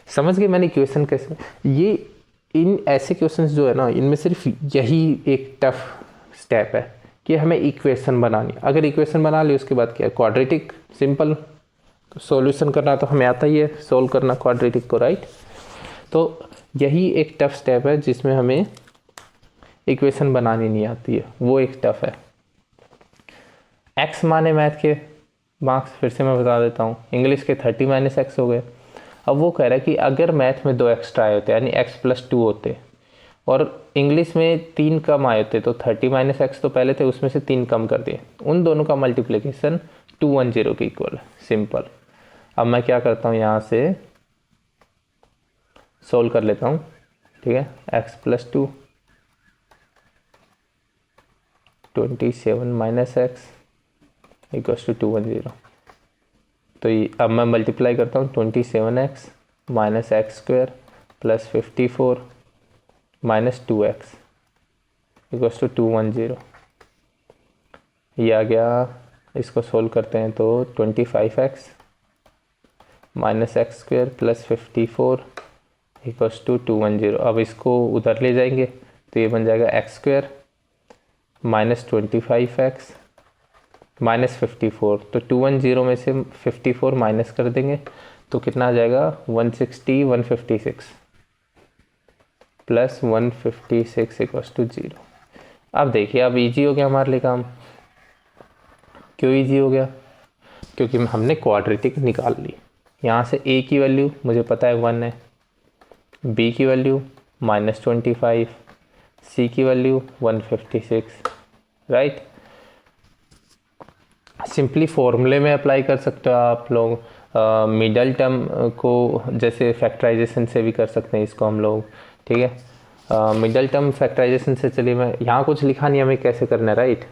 समझ गए मैंने क्वेश्चन कैसे। ये इन ऐसे क्वेश्चंस जो है ना, इनमें सिर्फ यही एक टफ स्टेप है कि हमें इक्वेशन बनानी। अगर इक्वेशन बना ली उसके बाद क्या, क्वाड्रेटिक सिंपल सॉल्यूशन करना तो हमें आता ही है, सोल्व करना क्वाड्रेटिक को, राइट। तो यही एक टफ स्टेप है जिसमें हमें इक्वेशन बनानी नहीं आती है, वो एक टफ है। एक्स माने मैथ के मार्क्स फिर से मैं बता देता हूँ, इंग्लिश के 30 माइनस एक्स हो गए। अब वो कह रहा है कि अगर मैथ में 2 एक्स्ट्रा आए होते यानी x + 2 होते और इंग्लिश में 3 कम आए होते तो 30 माइनस एक्स तो पहले थे, उसमें से 3 कम कर दिए, उन दोनों का मल्टीप्लिकेशन 210 के इक्वल है, सिंपल। अब मैं क्या करता हूँ, यहाँ से सोल्व कर लेता हूँ, ठीक है। x + 2 27 minus x equals to 210। तो ये अब मैं मल्टीप्लाई करता हूँ, 27x minus x square plus 54 minus 2x equals to 210। ये आ गया, इसको सोल्व करते हैं तो 25x minus x square plus 54 equals to 210। अब इसको उधर ले जाएंगे तो ये बन जाएगा x square minus 25x minus 54, तो 210 में से 54 माइनस कर देंगे तो कितना आ जाएगा 160 156 प्लस 156 इक्वल्स टू 0। अब देखिए, अब इजी हो गया हमारे लिए काम। क्यों इजी हो गया? क्योंकि हमने क्वाड्रेटिक निकाल ली। यहाँ से a की वैल्यू मुझे पता है 1 है, b की वैल्यू -25, c की वैल्यू 156, राइट। सिंपली फॉर्मूले में अप्लाई कर सकते हो आप लोग, मिडल टर्म को जैसे फैक्टराइजेशन से भी कर सकते हैं इसको हम लोग, ठीक है। मिडल टर्म फैक्टराइजेशन से, चलिए मैं यहाँ कुछ लिखा नहीं हमें कैसे करना है, राइट।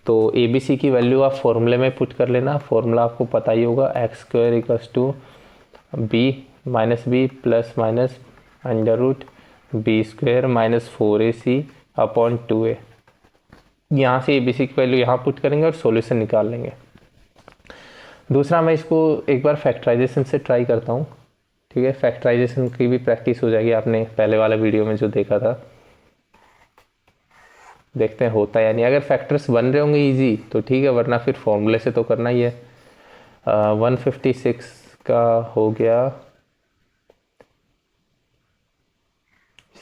तो ए बी सी की वैल्यू आप फॉर्मूले में पुट कर लेना, फॉर्मूला आपको पता ही होगा, x square equals to b minus b plus minus under root b square minus 4ac upon 2a। यहाँ से ए बी सी की वैल्यू यहाँ पुट करेंगे और सॉल्यूशन निकाल लेंगे। दूसरा, मैं इसको एक बार फैक्टराइजेशन से ट्राई करता हूँ, ठीक है। फैक्टराइजेशन की भी प्रैक्टिस हो जाएगी, आपने पहले वाला वीडियो में जो देखा था। देखते हैं होता है या नहीं। अगर फैक्टर्स बन रहे होंगे इजी तो ठीक है, वरना फिर फॉर्मूले से तो करना ही है। 156 का हो गया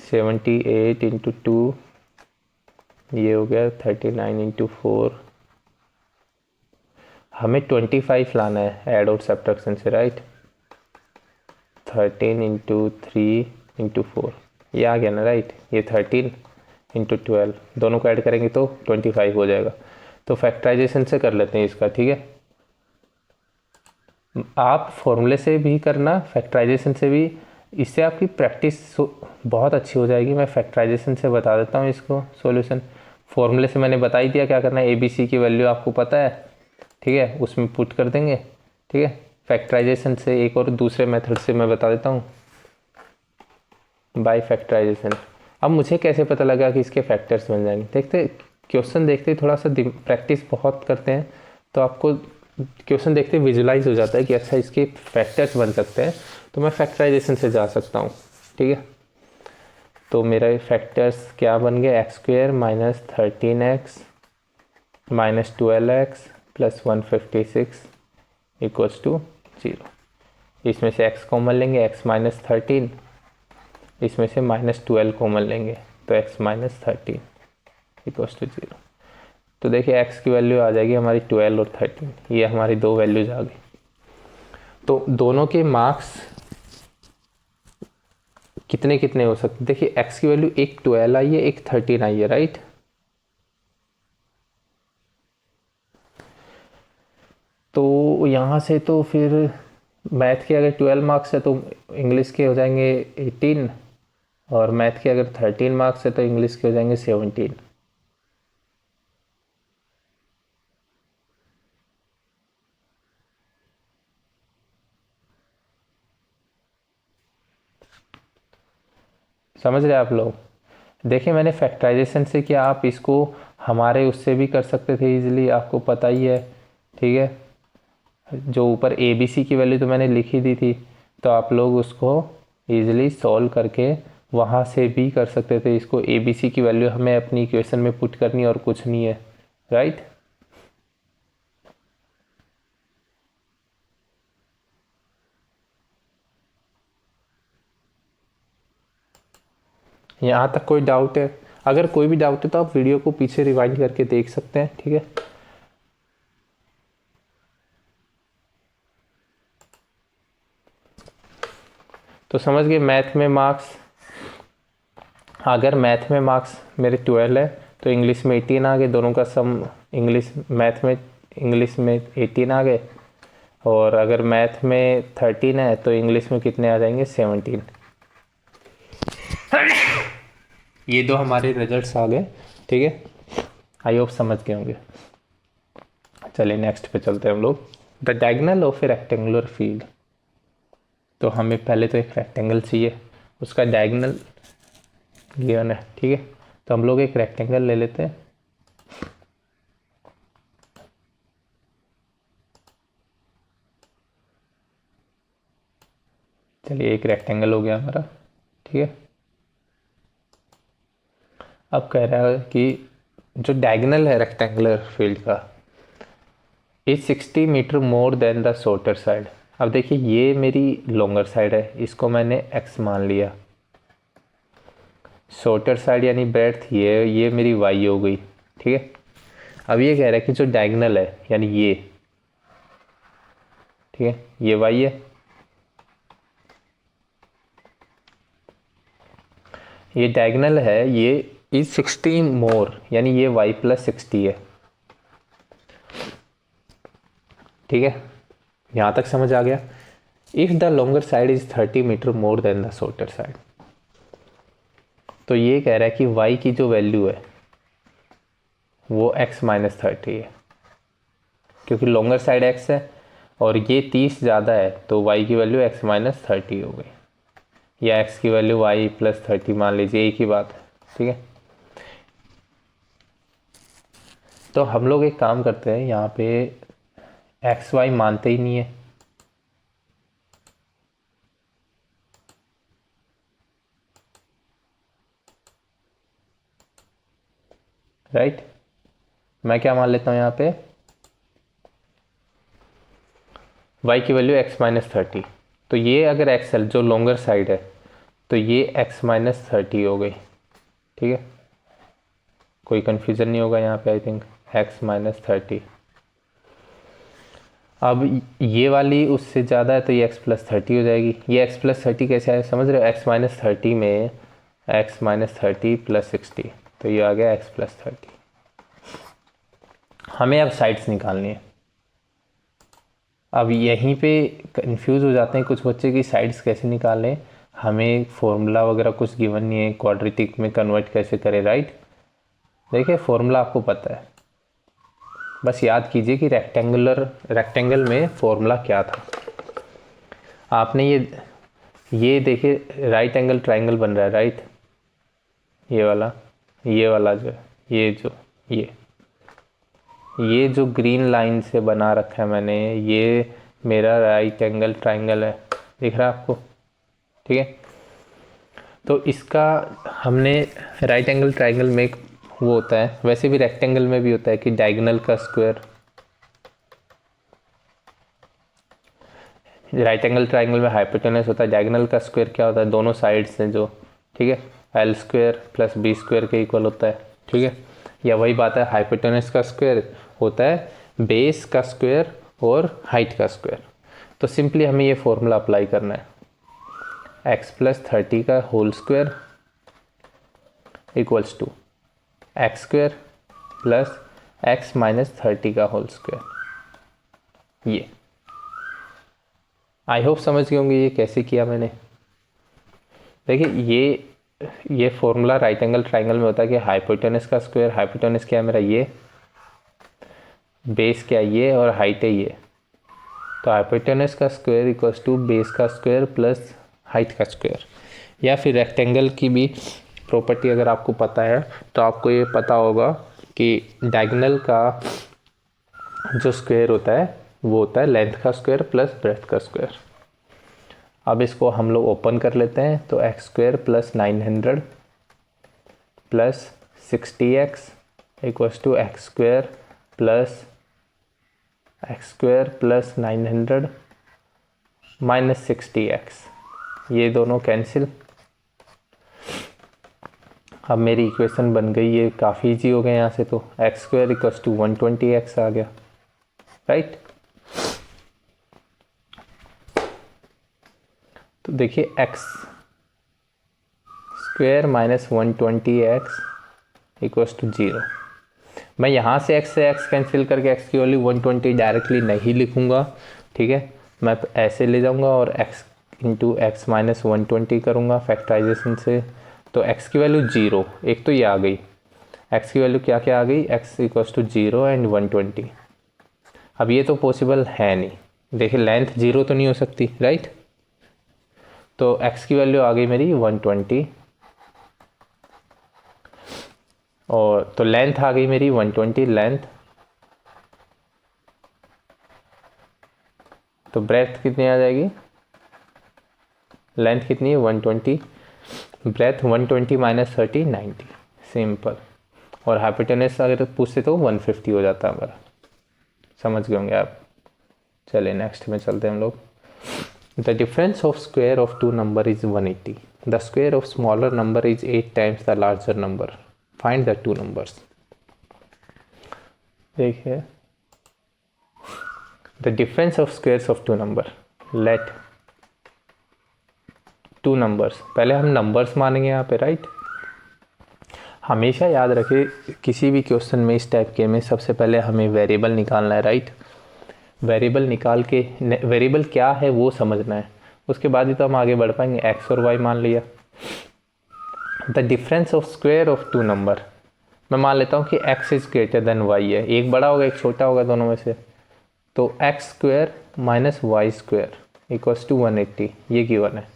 78 इंटू 2, ये हो गया 39 इंटू 4। हमें 25 लाना है ऐड और सब्ट्रैक्शन से, राइट। 13 इंटू 3 इंटू 4, ये आ गया ना, राइट। ये 13 इंटू 12, दोनों को ऐड करेंगे तो 25 हो जाएगा। तो फैक्टराइजेशन से कर लेते हैं इसका, ठीक है। आप फॉर्मूले से भी करना, फैक्टराइजेशन से भी, इससे आपकी प्रैक्टिस बहुत अच्छी हो जाएगी। मैं फैक्टराइजेशन से बता देता हूँ इसको सॉल्यूशन। फॉर्मूले से मैंने बता ही दिया क्या करना है, ए बी सी की वैल्यू आपको पता है, ठीक है, उसमें पुट कर देंगे, ठीक है। फैक्टराइजेशन से एक और दूसरे मेथड से मैं बता देता हूँ, बाय फैक्टराइजेशन। अब मुझे कैसे पता लगा कि इसके फैक्टर्स बन जाएंगे? देखते क्वेश्चन देखते थोड़ा सा प्रैक्टिस बहुत करते हैं तो आपको क्वेश्चन देखते विजुलाइज हो जाता है कि अच्छा इसके फैक्टर्स बन सकते हैं, तो मैं फैक्टराइजेशन से जा सकता हूँ, ठीक है। तो मेरा फैक्टर्स क्या बन गए, x square minus 13x minus 12x plus 156 equals to 0। इसमें से x कॉमन लेंगे, x माइनस 13, इसमें से माइनस 12 कॉमन लेंगे तो x माइनस 13 इक्वल्स टू 0। तो देखिए x की वैल्यू आ जाएगी हमारी 12 और 13, ये हमारी दो वैल्यूज आ गई। तो दोनों के मार्क्स कितने कितने हो सकते? देखिए x की वैल्यू एक 12 आई है, एक 13 आई है, राइट। तो यहाँ से तो फिर मैथ के अगर 12 मार्क्स है तो इंग्लिश के हो जाएंगे 18, और मैथ के अगर 13 मार्क्स है तो इंग्लिश के हो जाएंगे 17। समझ रहे आप लोग? देखिए मैंने फैक्टराइजेशन से किया, आप इसको हमारे उससे भी कर सकते थे इजीली, आपको पता ही है, ठीक है। जो ऊपर ए बी सी की वैल्यू तो मैंने लिख ही दी थी, तो आप लोग उसको इजीली सॉल्व करके वहाँ से भी कर सकते थे। इसको ए बी सी की वैल्यू हमें अपनी इक्वेशन में पुट करनी और कुछ नहीं है, राइट। यहाँ तक कोई डाउट है? अगर कोई भी डाउट है तो आप वीडियो को पीछे रिवाइंड करके देख सकते हैं, ठीक है। तो समझ गए मैथ में मार्क्स। अगर मैथ में मार्क्स मेरे 12 है तो इंग्लिश में 18 आ गए, दोनों का सम इंग्लिश में 18 आ गए। और अगर मैथ में 13 है तो इंग्लिश में कितने आ जाएंगे? 17। ये दो हमारे रिजल्ट्स आ गए, ठीक है। आई होप समझ गए होंगे। चलिए नेक्स्ट पे चलते हैं हम लोग। The diagonal of A rectangular field. तो हमें पहले तो एक रेक्टेंगल चाहिए, उसका डायगोनल गिवन है, ठीक है। तो हम लोग एक रेक्टेंगल ले लेते हैं। चलिए एक रेक्टेंगल हो गया हमारा, ठीक है। अब कह रहा है कि जो डायगोनल है रेक्टेंगुलर फील्ड का is 60 metre more than the shorter side. अब देखिए ये मेरी लॉन्गर साइड है, इसको मैंने x मान लिया। शॉर्टर साइड यानी ब्रेड्थ ये मेरी y हो गई, ठीक है। अब ये कह रहा है कि जो डायगोनल है यानी ये, ठीक है, ये y है, ये डायगोनल है, ये इज 60 मोर यानी ये y प्लस 60 है, ठीक है। यहाँ तक समझ आ गया। If the longer side is 30 metre more than the shorter side, तो ये कह रहा है कि y की जो वैल्यू है वो x माइनस 30 है, क्योंकि लॉन्गर साइड x है और ये 30 ज़्यादा है तो y की वैल्यू x माइनस 30 हो गई, या x की वैल्यू y प्लस 30 मान लीजिए, एक ही बात है, ठीक है। तो हम लोग एक काम करते हैं, यहाँ पे एक्स वाई मानते ही नहीं है, राइट। मैं क्या मान लेता हूँ यहाँ पे y की वैल्यू x माइनस 30। तो ये अगर एक्स जो लॉन्गर साइड है तो ये x माइनस 30 हो गई, ठीक है। कोई कन्फ्यूज़न नहीं होगा यहाँ पे, आई थिंक x माइनस 30। अब ये वाली उससे ज़्यादा है तो ये x प्लस 30 हो जाएगी। ये x प्लस 30 कैसे आया समझ रहे हो? x माइनस 30 में x माइनस 30 प्लस 60, तो ये आ गया x प्लस 30। हमें अब साइड्स निकालनी है। अब यहीं पे कंफ्यूज हो जाते हैं कुछ बच्चे की साइड्स कैसे निकालें, हमें फॉर्मूला वगैरह कुछ गिवन नहीं है, क्वाड्रेटिक में कन्वर्ट कैसे करें, राइट। देखिए फॉर्मूला आपको पता है, बस याद कीजिए कि रेक्टेंगल में फॉर्मूला क्या था। आपने ये देखिए राइट एंगल ट्रायंगल बन रहा है, राइट। ये वाला जो है, ये जो ग्रीन लाइन से बना रखा है मैंने, ये मेरा राइट एंगल ट्रायंगल है, दिख रहा है आपको, ठीक है। तो इसका हमने राइट एंगल ट्रायंगल में वो होता है, वैसे भी रेक्टेंगल में भी होता है कि डायगोनल का स्क्वायर, राइट एंगल ट्रायंगल में हाइपोटेनस होता है, डायगोनल का स्क्वायर क्या होता है? दोनों साइड से जो, ठीक है, l square plus b square के इक्वल होता है, ठीक है। या वही बात है, हाइपोटेनस का स्क्वायर होता है बेस का स्क्वायर और हाइट का स्क्वायर। तो सिंपली हमें ये फॉर्मूला अप्लाई करना है, x प्लस 30 का whole square equals to x square plus x minus 30 का होल स्क्वायर। ये आई होप समझ गए होंगे ये कैसे किया मैंने। देखिए ये फॉर्मूला राइट एंगल ट्रायंगल में होता है कि हाइपोटेनस का स्क्वायर, हाइपोटेनस क्या है मेरा ये, बेस क्या है ये, और हाइट है ये। तो हाइपोटेनस का स्क्वायर इक्वल्स टू बेस का स्क्वायर प्लस हाइट का स्क्वायर। या फिर रेक्टेंगल की भी प्रॉपर्टी अगर आपको पता है तो आपको ये पता होगा कि डायगोनल का जो स्क्वायर होता है वो होता है लेंथ का स्क्वायर प्लस ब्रेड्थ का स्क्वायर। अब इसको हम लोग ओपन कर लेते हैं, तो x square plus 900 plus 60x equals to x square plus 900 minus 60x। ये दोनों कैंसिल, अब मेरी इक्वेशन बन गई, ये काफ़ी ईजी हो गया यहाँ से। तो x square equals to 120x आ गया, राइट। तो देखिए x square minus 120x equals to 0। मैं यहाँ से x कैंसिल करके x की वैल्यू 120 डायरेक्टली नहीं लिखूँगा, ठीक है। मैं ऐसे ले जाऊँगा और x इंटू एक्स माइनस 120 करूँगा फैक्टराइजेशन से। तो x की वैल्यू 0, एक तो ये आ गई। x की वैल्यू क्या क्या आ गई, x इक्वल्स टू 0 एंड 120। अब ये तो पॉसिबल है नहीं, देखिए लेंथ 0 तो नहीं हो सकती, राइट। तो x की वैल्यू आ गई मेरी 120 और तो लेंथ आ गई मेरी 120 लेंथ। तो ब्रेथ कितनी आ जाएगी, लेंथ कितनी है 120, ब्रेथ 120 माइनस 30 90, सिंपल। और हाइपोटेनस अगर पूछते तो 150 हो जाता हमारा, समझ गए होंगे आप। चलिए नेक्स्ट में चलते हैं हम लोग। The difference of square of two number is 180। The square of smaller number is 8 times the larger number, find the two numbers. देखिए the difference of squares of two number, let two numbers, पहले हम numbers मानेंगे यहाँ पे, right. हमेशा याद रखें किसी भी क्वेश्चन में इस टाइप के में सबसे पहले हमें वेरिएबल निकालना है, राइट। वेरिएबल निकाल के वेरिएबल क्या है वो समझना है, उसके बाद ही तो हम आगे बढ़ पाएंगे। एक्स और वाई मान लिया। The difference of square of two number, मैं मान लेता हूँ कि x is greater than y है, एक बड़ा होगा एक छोटा होगा दोनों में से। तो x square minus y square equals to 180, ये गिवन है।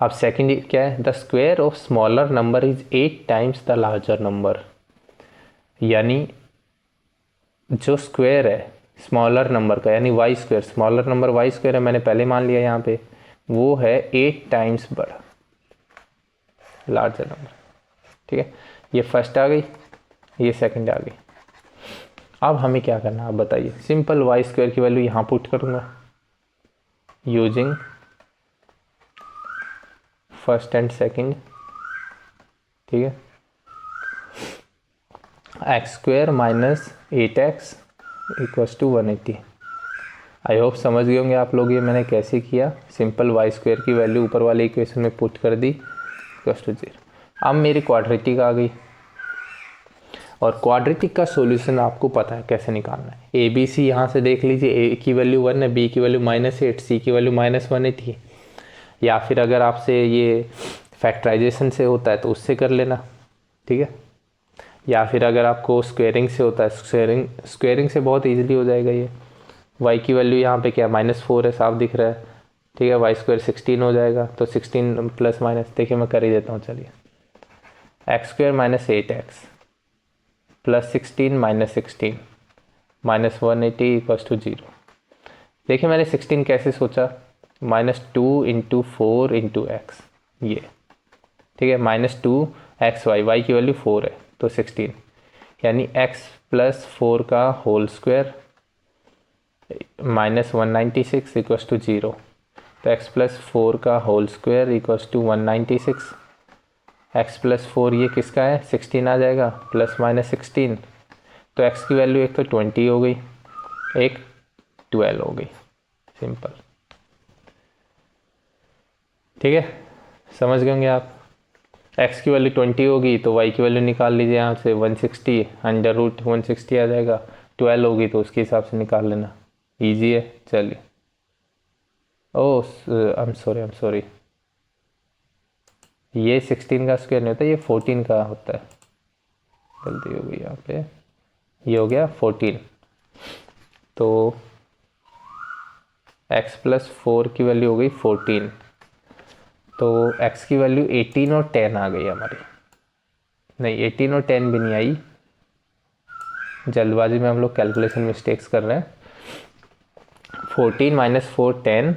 अब सेकंड क्या है, the square of smaller number is 8 times the larger number, यानी जो स्क्वायर है स्मॉलर नंबर का, यानी y square, smaller number y square है, मैंने पहले मान लिया यहाँ पे, वो है 8 टाइम्स बड़ा लार्जर नंबर, ठीक है। ये फर्स्ट आ गई, ये सेकंड आ गई। अब हमें क्या करना है आप बताइए। सिंपल वाई स्क्वायर की वैल्यू यहाँ पुट करूँगा यूजिंग फर्स्ट एंड सेकंड, ठीक है। X square minus 8x equals to 180। I hope समझ गए होंगे आप लोग ये मैंने कैसे किया। सिंपल वाई स्क्वायर की वैल्यू ऊपर वाले इक्वेशन में पुट कर दी इक्वल्स टू 0। अब मेरी क्वाड्रेटिक आ गई, और क्वाड्रेटिक का सॉल्यूशन आपको पता है कैसे निकालना है। ए बी सी यहाँ से देख लीजिए, ए की वैल्यू 1 है, बी की वैल्यू -8, सी की वैल्यू -180 है। या फिर अगर आपसे ये फैक्टराइजेशन से होता है तो उससे कर लेना, ठीक है। या फिर अगर आपको स्क्वेयरिंग से होता है, स्क्वेयरिंग से बहुत इजीली हो जाएगा ये। y की वैल्यू यहाँ पे क्या -4 है, साफ दिख रहा है, ठीक है। वाई स्क्वायर 16 हो जाएगा, तो 16 प्लस माइनस, देखिए मैं कर ही देता हूँ, चलिए। X square minus 8x plus 16 minus 16 minus 180 equals to 0। देखिए मैंने 16 कैसे सोचा, -2 इंटू 4 इंटू एक्स, ये ठीक है। -2 xy, y की वैल्यू 4 है तो 16, यानी x प्लस 4 का होल स्क्वायर -196 इक्वल्स टू 0। तो x प्लस 4 का whole square equals to 196। x plus 4 ये किसका है, 16 आ जाएगा, प्लस माइनस 16। तो x की वैल्यू एक तो 20 हो गई, एक 12 हो गई, सिंपल, ठीक है। समझ गए होंगे आप। x की वैल्यू 20 होगी तो y की वैल्यू निकाल लीजिए यहाँ से, 160 √160 आ जाएगा। 12 होगी तो उसके हिसाब से निकाल लेना, इजी है। चलिए, ओह आई एम सॉरी, ये 16 का स्क्वायर नहीं होता, ये 14 का होता है, गलती हो गई यहाँ पे, ये हो गया 14। तो x प्लस 4 की वैल्यू हो गई 14, तो x की वैल्यू 18 और 10 आ गई हमारी। नहीं, 18 और 10 भी नहीं आई, जल्दबाजी में हम लोग कैलकुलेशन मिस्टेक्स कर रहे हैं। 14 माइनस 4 10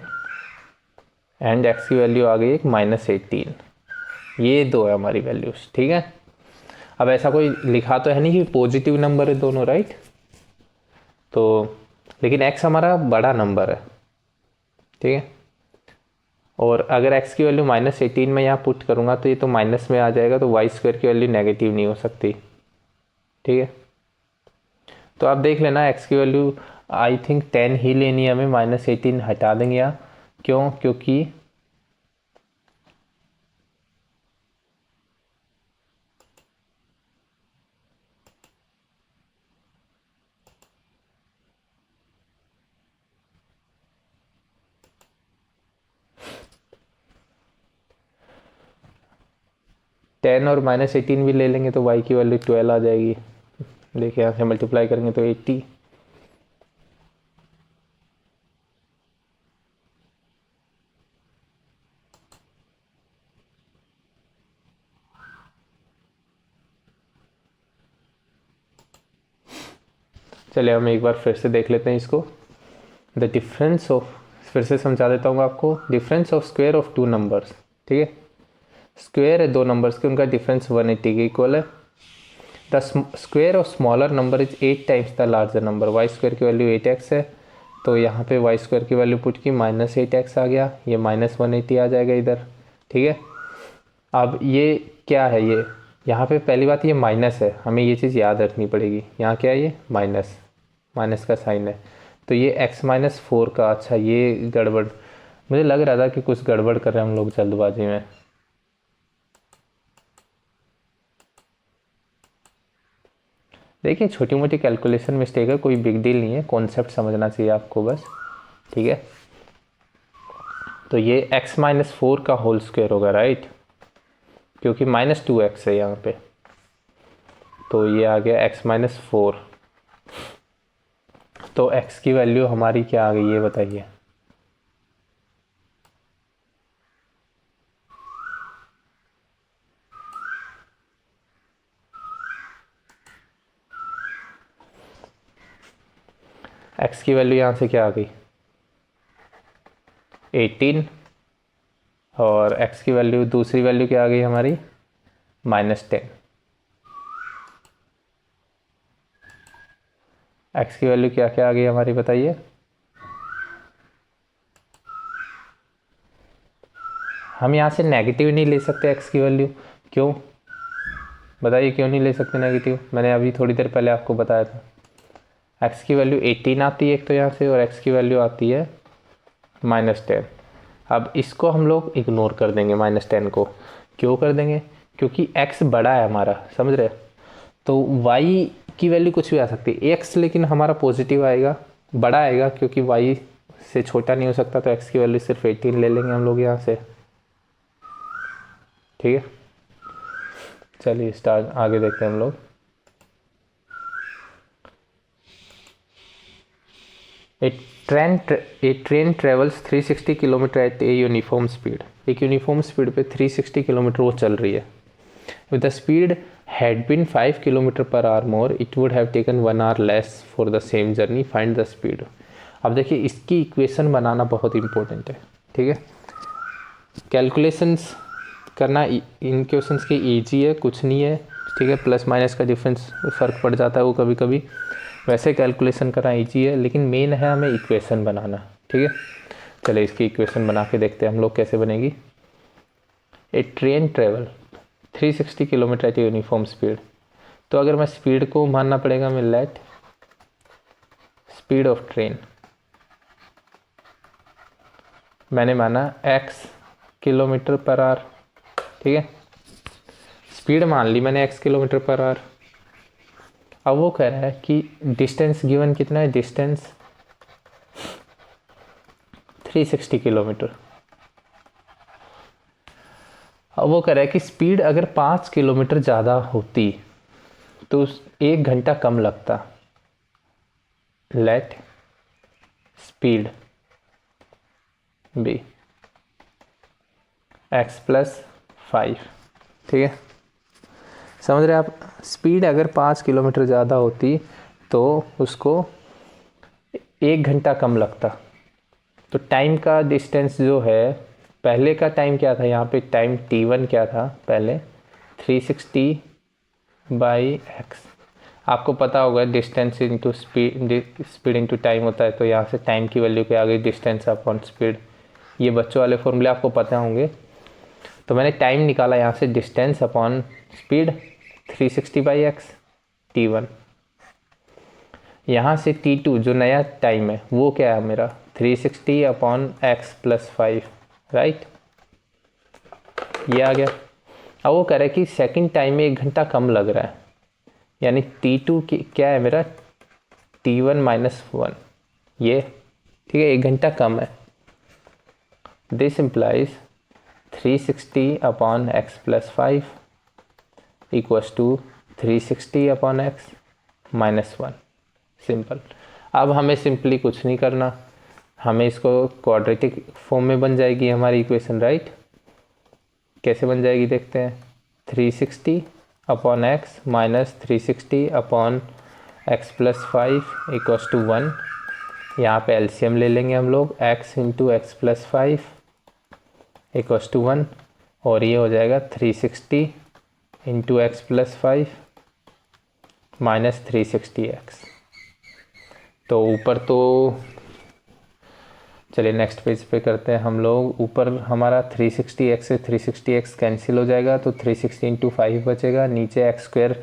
एंड x की वैल्यू आ गई एक -18, ये दो है हमारी वैल्यूज, ठीक है। अब ऐसा कोई लिखा तो है नहीं कि पॉजिटिव नंबर है दोनों, राइट। तो लेकिन x हमारा बड़ा नंबर है, ठीक है। और अगर x की वैल्यू -18 में यहाँ पुट करूँगा तो ये तो माइनस में आ जाएगा, तो वाई स्क्वायर की वैल्यू नेगेटिव नहीं हो सकती। ठीक है, तो आप देख लेना x की वैल्यू आई थिंक 10 ही लेनी है हमें, -18 हटा देंगे यहाँ। क्यों? क्योंकि टेन और -18 भी ले लेंगे तो y की वैल्यू 12 आ जाएगी। देखिए यहाँ से मल्टीप्लाई करेंगे तो 80। चलिए हम एक बार फिर से देख लेते हैं इसको। द डिफरेंस ऑफ, फिर से समझा देता हूँ आपको, difference of square of two numbers. ठीक है, स्क्वायर है दो नंबर्स के, उनका डिफरेंस 180 के इक्वल है। The square of smaller number is 8 times the larger number. Y square की वैल्यू 8x है, तो यहाँ पे वाई स्क्वायर की वैल्यू पुट की -8x आ गया, ये -180 आ जाएगा इधर। ठीक है, अब ये क्या है, ये यहाँ पे पहली बात ये माइनस है, हमें ये चीज़ याद रखनी पड़ेगी। यहाँ क्या है, ये माइनस, माइनस का साइन है, तो ये x-4 का, अच्छा ये गड़बड़, मुझे लग रहा था कि कुछ गड़बड़ कर रहे हैं हम लोग जल्दबाजी में। देखिए छोटी मोटी कैलकुलेशन मिस्टेक है, कोई बिग डील नहीं है, कॉन्सेप्ट समझना चाहिए आपको बस। ठीक है, तो ये x-4 का होल स्क्वायर होगा, राइट, क्योंकि -2x है यहाँ पे, तो ये आ गया x-4। तो x की वैल्यू हमारी क्या आ गई ये बताइए। x की वैल्यू यहाँ से क्या आ गई 18, और x की वैल्यू, दूसरी वैल्यू क्या आ गई हमारी -10। x की वैल्यू क्या क्या आ गई हमारी बताइए। हम यहाँ से नेगेटिव नहीं ले सकते x की वैल्यू, क्यों बताइए, क्यों नहीं ले सकते नेगेटिव? मैंने अभी थोड़ी देर पहले आपको बताया था, x की वैल्यू 18 आती है एक तो यहाँ से, और x की वैल्यू आती है -10। अब इसको हम लोग इग्नोर कर देंगे, -10 को। क्यों कर देंगे? क्योंकि x बड़ा है हमारा, समझ रहे, तो y की वैल्यू कुछ भी आ सकती है, x लेकिन हमारा पॉजिटिव आएगा, बड़ा आएगा, क्योंकि y से छोटा नहीं हो सकता, तो x की वैल्यू सिर्फ 18 ले लेंगे हम लोग यहाँ से। ठीक है, चलिए स्टार्ट, आगे देखते हैं हम लोग। A train travels 360 kilometre at a uniform speed. एक यूनिफॉर्म स्पीड पे 360 किलोमीटर वो चल रही है। With the speed had been 5 kilometre per hour more, it would have taken 1 hour less for the same journey, find the speed. अब देखिए इसकी equation बनाना बहुत इंपॉर्टेंट है। ठीक है, कैलकुलेशंस करना इन क्वेश्चंस की ईजी है, कुछ नहीं है। ठीक है, प्लस माइनस का डिफरेंस फ़र्क पड़ जाता है वो कभी कभी, वैसे कैलकुलेशन करना ईजी है, लेकिन मेन है हमें इक्वेशन बनाना। ठीक है, चलिए इसकी इक्वेशन बना के देखते हैं हम लोग कैसे बनेगी। A train travel 360 kilometre at uniform speed, तो अगर मैं स्पीड को मानना पड़ेगा, मैं लेट स्पीड ऑफ ट्रेन, मैंने माना x किलोमीटर पर आवर। ठीक है, स्पीड मान ली मैंने x किलोमीटर पर आवर। अब वो कह रहा है कि डिस्टेंस गिवन कितना है, डिस्टेंस 360 किलोमीटर। अब वो कह रहा है कि स्पीड अगर 5 किलोमीटर ज़्यादा होती तो 1 घंटा कम लगता। Let speed be x + 5। ठीक है, समझ रहे आप, स्पीड अगर 5 किलोमीटर ज़्यादा होती तो उसको 1 घंटा कम लगता। तो टाइम का डिस्टेंस जो है, पहले का टाइम क्या था, यहाँ पे टाइम t1 क्या था पहले, 360/x। आपको पता होगा distance into speed, speed into time होता है, तो यहाँ से टाइम की वैल्यू क्या आ गई, डिस्टेंस अपॉन स्पीड, ये बच्चों वाले फॉर्मूले आपको पता होंगे। तो मैंने टाइम निकाला यहाँ से, distance upon speed 360/x t1। यहाँ से t2 जो नया टाइम है वो क्या है मेरा 360/x + 5, राइट। ये आ गया। अब वो कह रहा है कि सेकंड टाइम में 1 घंटा कम लग रहा है, यानी t2 की क्या है मेरा t1 - 1, ये ठीक है 1 घंटा कम है। This implies 360/x + 5 = 360/x - 1। Simple. अब हमें सिंपली कुछ नहीं करना, हमें इसको क्वाड्रेटिक फॉर्म में बन जाएगी हमारी इक्वेशन, राइट। कैसे बन जाएगी देखते हैं। 360/x - 360/x + 5 = 1। यहाँ पे एलसीएम ले लेंगे हम लोग, x × x + 5 = 1, और ये हो जाएगा 360 × x + 5 - 360x। तो ऊपर तो चलिए नेक्स्ट पेज पे करते हैं हम लोग। ऊपर हमारा 360x से 360x कैंसिल हो जाएगा, तो 360 × 5 बचेगा, नीचे x²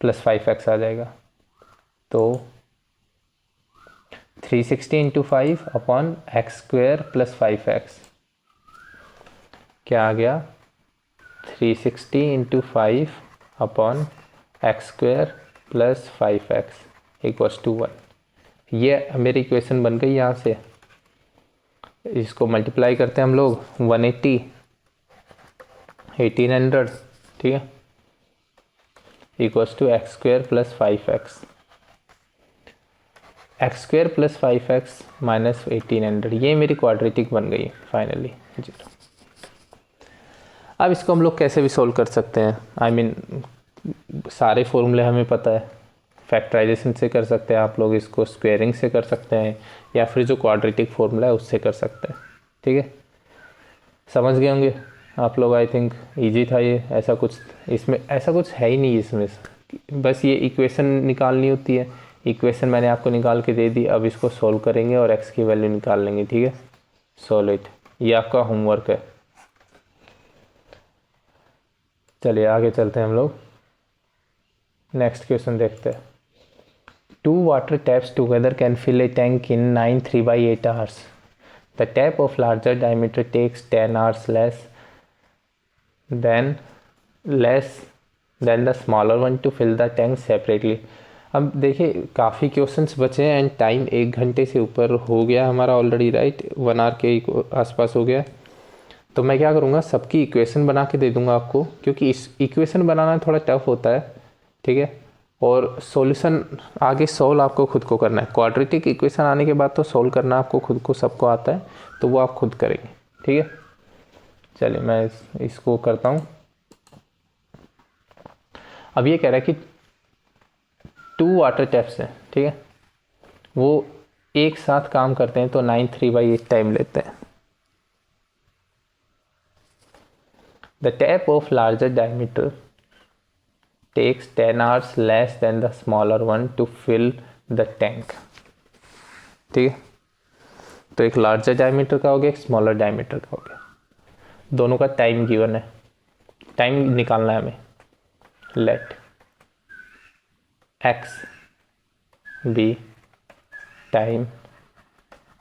+ 5x आ जाएगा। तो 360 × 5/x² + 5x क्या आ गया 360 × 5/x² + 5x = 1। ये मेरी इक्वेशन बन गई। यहाँ से इसको मल्टीप्लाई करते हैं हम लोग, 180 1800, ठीक है, = x² + 5x। x² + 5x - 1800, ये मेरी क्वाड्रेटिक बन गई फाइनली 0। अब इसको हम लोग कैसे भी सोल्व कर सकते हैं। आई मीन सारे फॉर्मूले हमें पता है, फैक्टराइजेशन से कर सकते हैं आप लोग, इसको स्क्वेयरिंग से कर सकते हैं, या फिर जो क्वाड्रेटिक फॉर्मूला है उससे कर सकते हैं, ठीक है। समझ गए होंगे आप लोग, आई थिंक इजी था ये। ऐसा कुछ इसमें ऐसा कुछ है ही नहीं इसमें, बस ये इक्वेशन निकालनी होती है। इक्वेशन मैंने आपको निकाल के दे दी, अब इसको सोल्व करेंगे और x की वैल्यू निकाल लेंगे, ठीक है। सोल्व इट, ये आपका होमवर्क है। चलिए आगे चलते हैं हम लोग, नेक्स्ट क्वेश्चन देखते हैं। 2 water taps together can fill a tank in 9 3/8 hours. The tap of larger diameter takes 10 hours less than the smaller one to fill the tank separately. अब देखिए काफ़ी क्वेश्चंस बचे हैं एंड टाइम 1 घंटे से ऊपर हो गया हमारा ऑलरेडी, राइट। 1 आवर के आसपास हो गया। तो मैं क्या करूँगा, सबकी इक्वेशन बना के दे दूँगा आपको, क्योंकि इस इक्वेशन बनाना थोड़ा टफ होता है, ठीक है। और सॉल्यूशन आगे सोल्व आपको खुद को करना है। क्वाड्रेटिक इक्वेशन आने के बाद तो सोल्व करना आपको खुद को सबको आता है, तो वो आप खुद करेंगे, ठीक है। चलिए मैं इसको करता हूँ। अब ये कह रहा है कि 2 वाटर टैप्स हैं, ठीक है, वो एक साथ काम करते हैं, तो 9 3/8 टाइम लेते हैं। The tap of larger diameter takes 10 hours less than the smaller one to fill the tank, ठीक है। तो एक लार्जर डायमीटर का हो गया, एक स्मॉलर डायमीटर का हो गया। दोनों का टाइम गिवन है, टाइम निकालना है हमें। Let x be time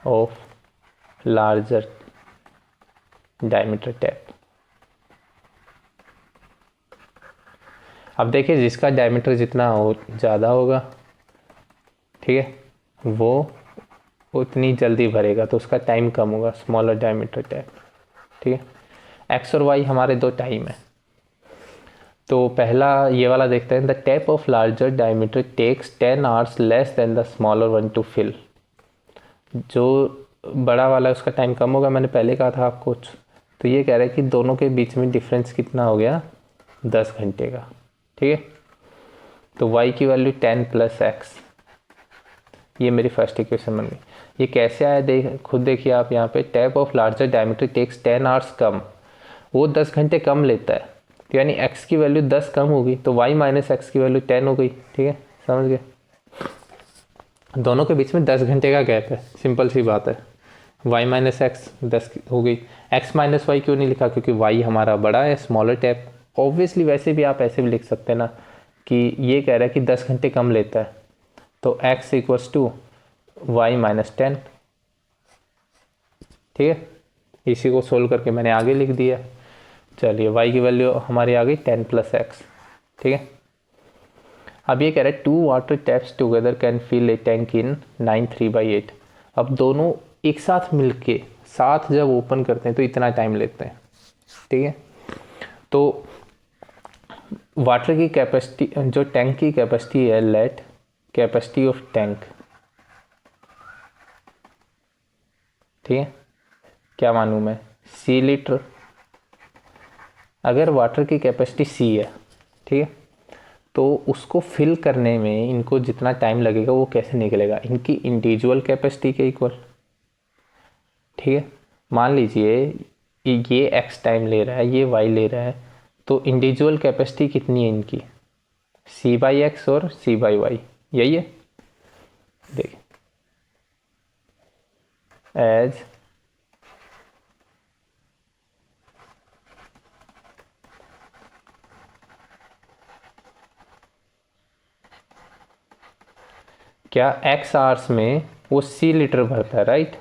of larger diameter tap. अब देखिए जिसका डायमीटर जितना ज़्यादा होगा, ठीक है, वो उतनी जल्दी भरेगा, तो उसका टाइम कम होगा, स्मॉलर डायमीटर टैप, ठीक है। एक्स और वाई हमारे 2 टाइम है। तो पहला ये वाला देखते हैं। The tap of larger diameter takes 10 hours less than the smaller one to fill. जो बड़ा वाला है उसका टाइम कम होगा, मैंने पहले कहा था आपको। तो ये कह रहा है कि दोनों के बीच में डिफरेंस कितना हो गया, 10 घंटे का, ठीक है। तो y की वैल्यू 10 + x, ये मेरी फर्स्ट इक्वेशन बन गई। ये कैसे आया खुद देखिए आप यहाँ पे। Tap of larger diameter takes 10 hours कम, वो 10 घंटे कम लेता है, तो यानी x की वैल्यू 10 कम होगी, तो y - x की वैल्यू 10 हो गई, ठीक है। समझ गए, दोनों के बीच में 10 घंटे का गैप है, सिंपल सी बात है। y माइनस एक्स 10 हो गई। x माइनस वाई क्यों नहीं लिखा, क्योंकि y हमारा बड़ा है, स्मॉलर टैप। ऑब्वियसली वैसे भी आप ऐसे भी लिख सकते हैं ना कि ये कह रहा है कि 10 घंटे कम लेता है, तो x equals to y minus 10। ठीक है, इसी को सोल्व करके मैंने आगे लिख दिया। चलिए y की वैल्यू हमारी आ गई 10 प्लस एक्स। ठीक है, अब ये कह रहा है 2 water taps together can fill a tank in 9 3/8। अब दोनों एक साथ मिलके साथ जब ओपन करते हैं तो इतना टाइम लेते हैं। ठीक है, तो वाटर की कैपेसिटी, जो टैंक की कैपेसिटी है, लेट कैपेसिटी ऑफ टैंक, ठीक है, क्या मानूं मैं, सी लीटर। अगर वाटर की कैपेसिटी सी है, ठीक है, तो उसको फिल करने में इनको जितना टाइम लगेगा वो कैसे निकलेगा, इनकी इंडिविजुअल कैपेसिटी के इक्वल। ठीक है, मान लीजिए ये एक्स टाइम ले रहा है, ये वाई ले रहा है, तो इंडिविजुअल कैपेसिटी कितनी है इनकी, सी बाई एक्स और सी बाई वाई, यही है। देखिए, एज क्या एक्स आवर्स में वो सी लीटर भरता है, राइट।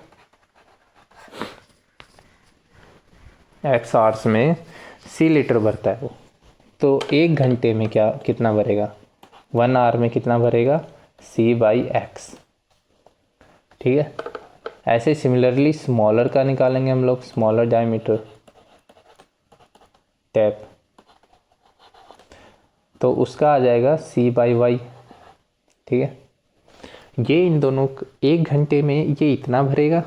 एक्स आवर्स में सी लीटर भरता है वो, तो 1 घंटे में क्या कितना भरेगा, 1 आवर में कितना भरेगा, सी बाई एक्स। ठीक है, ऐसे सिमिलरली स्मॉलर का निकालेंगे हम लोग, स्मॉलर डायमीटर टैप, तो उसका आ जाएगा सी बाई वाई। ठीक है, ये इन दोनों 1 घंटे में ये इतना भरेगा,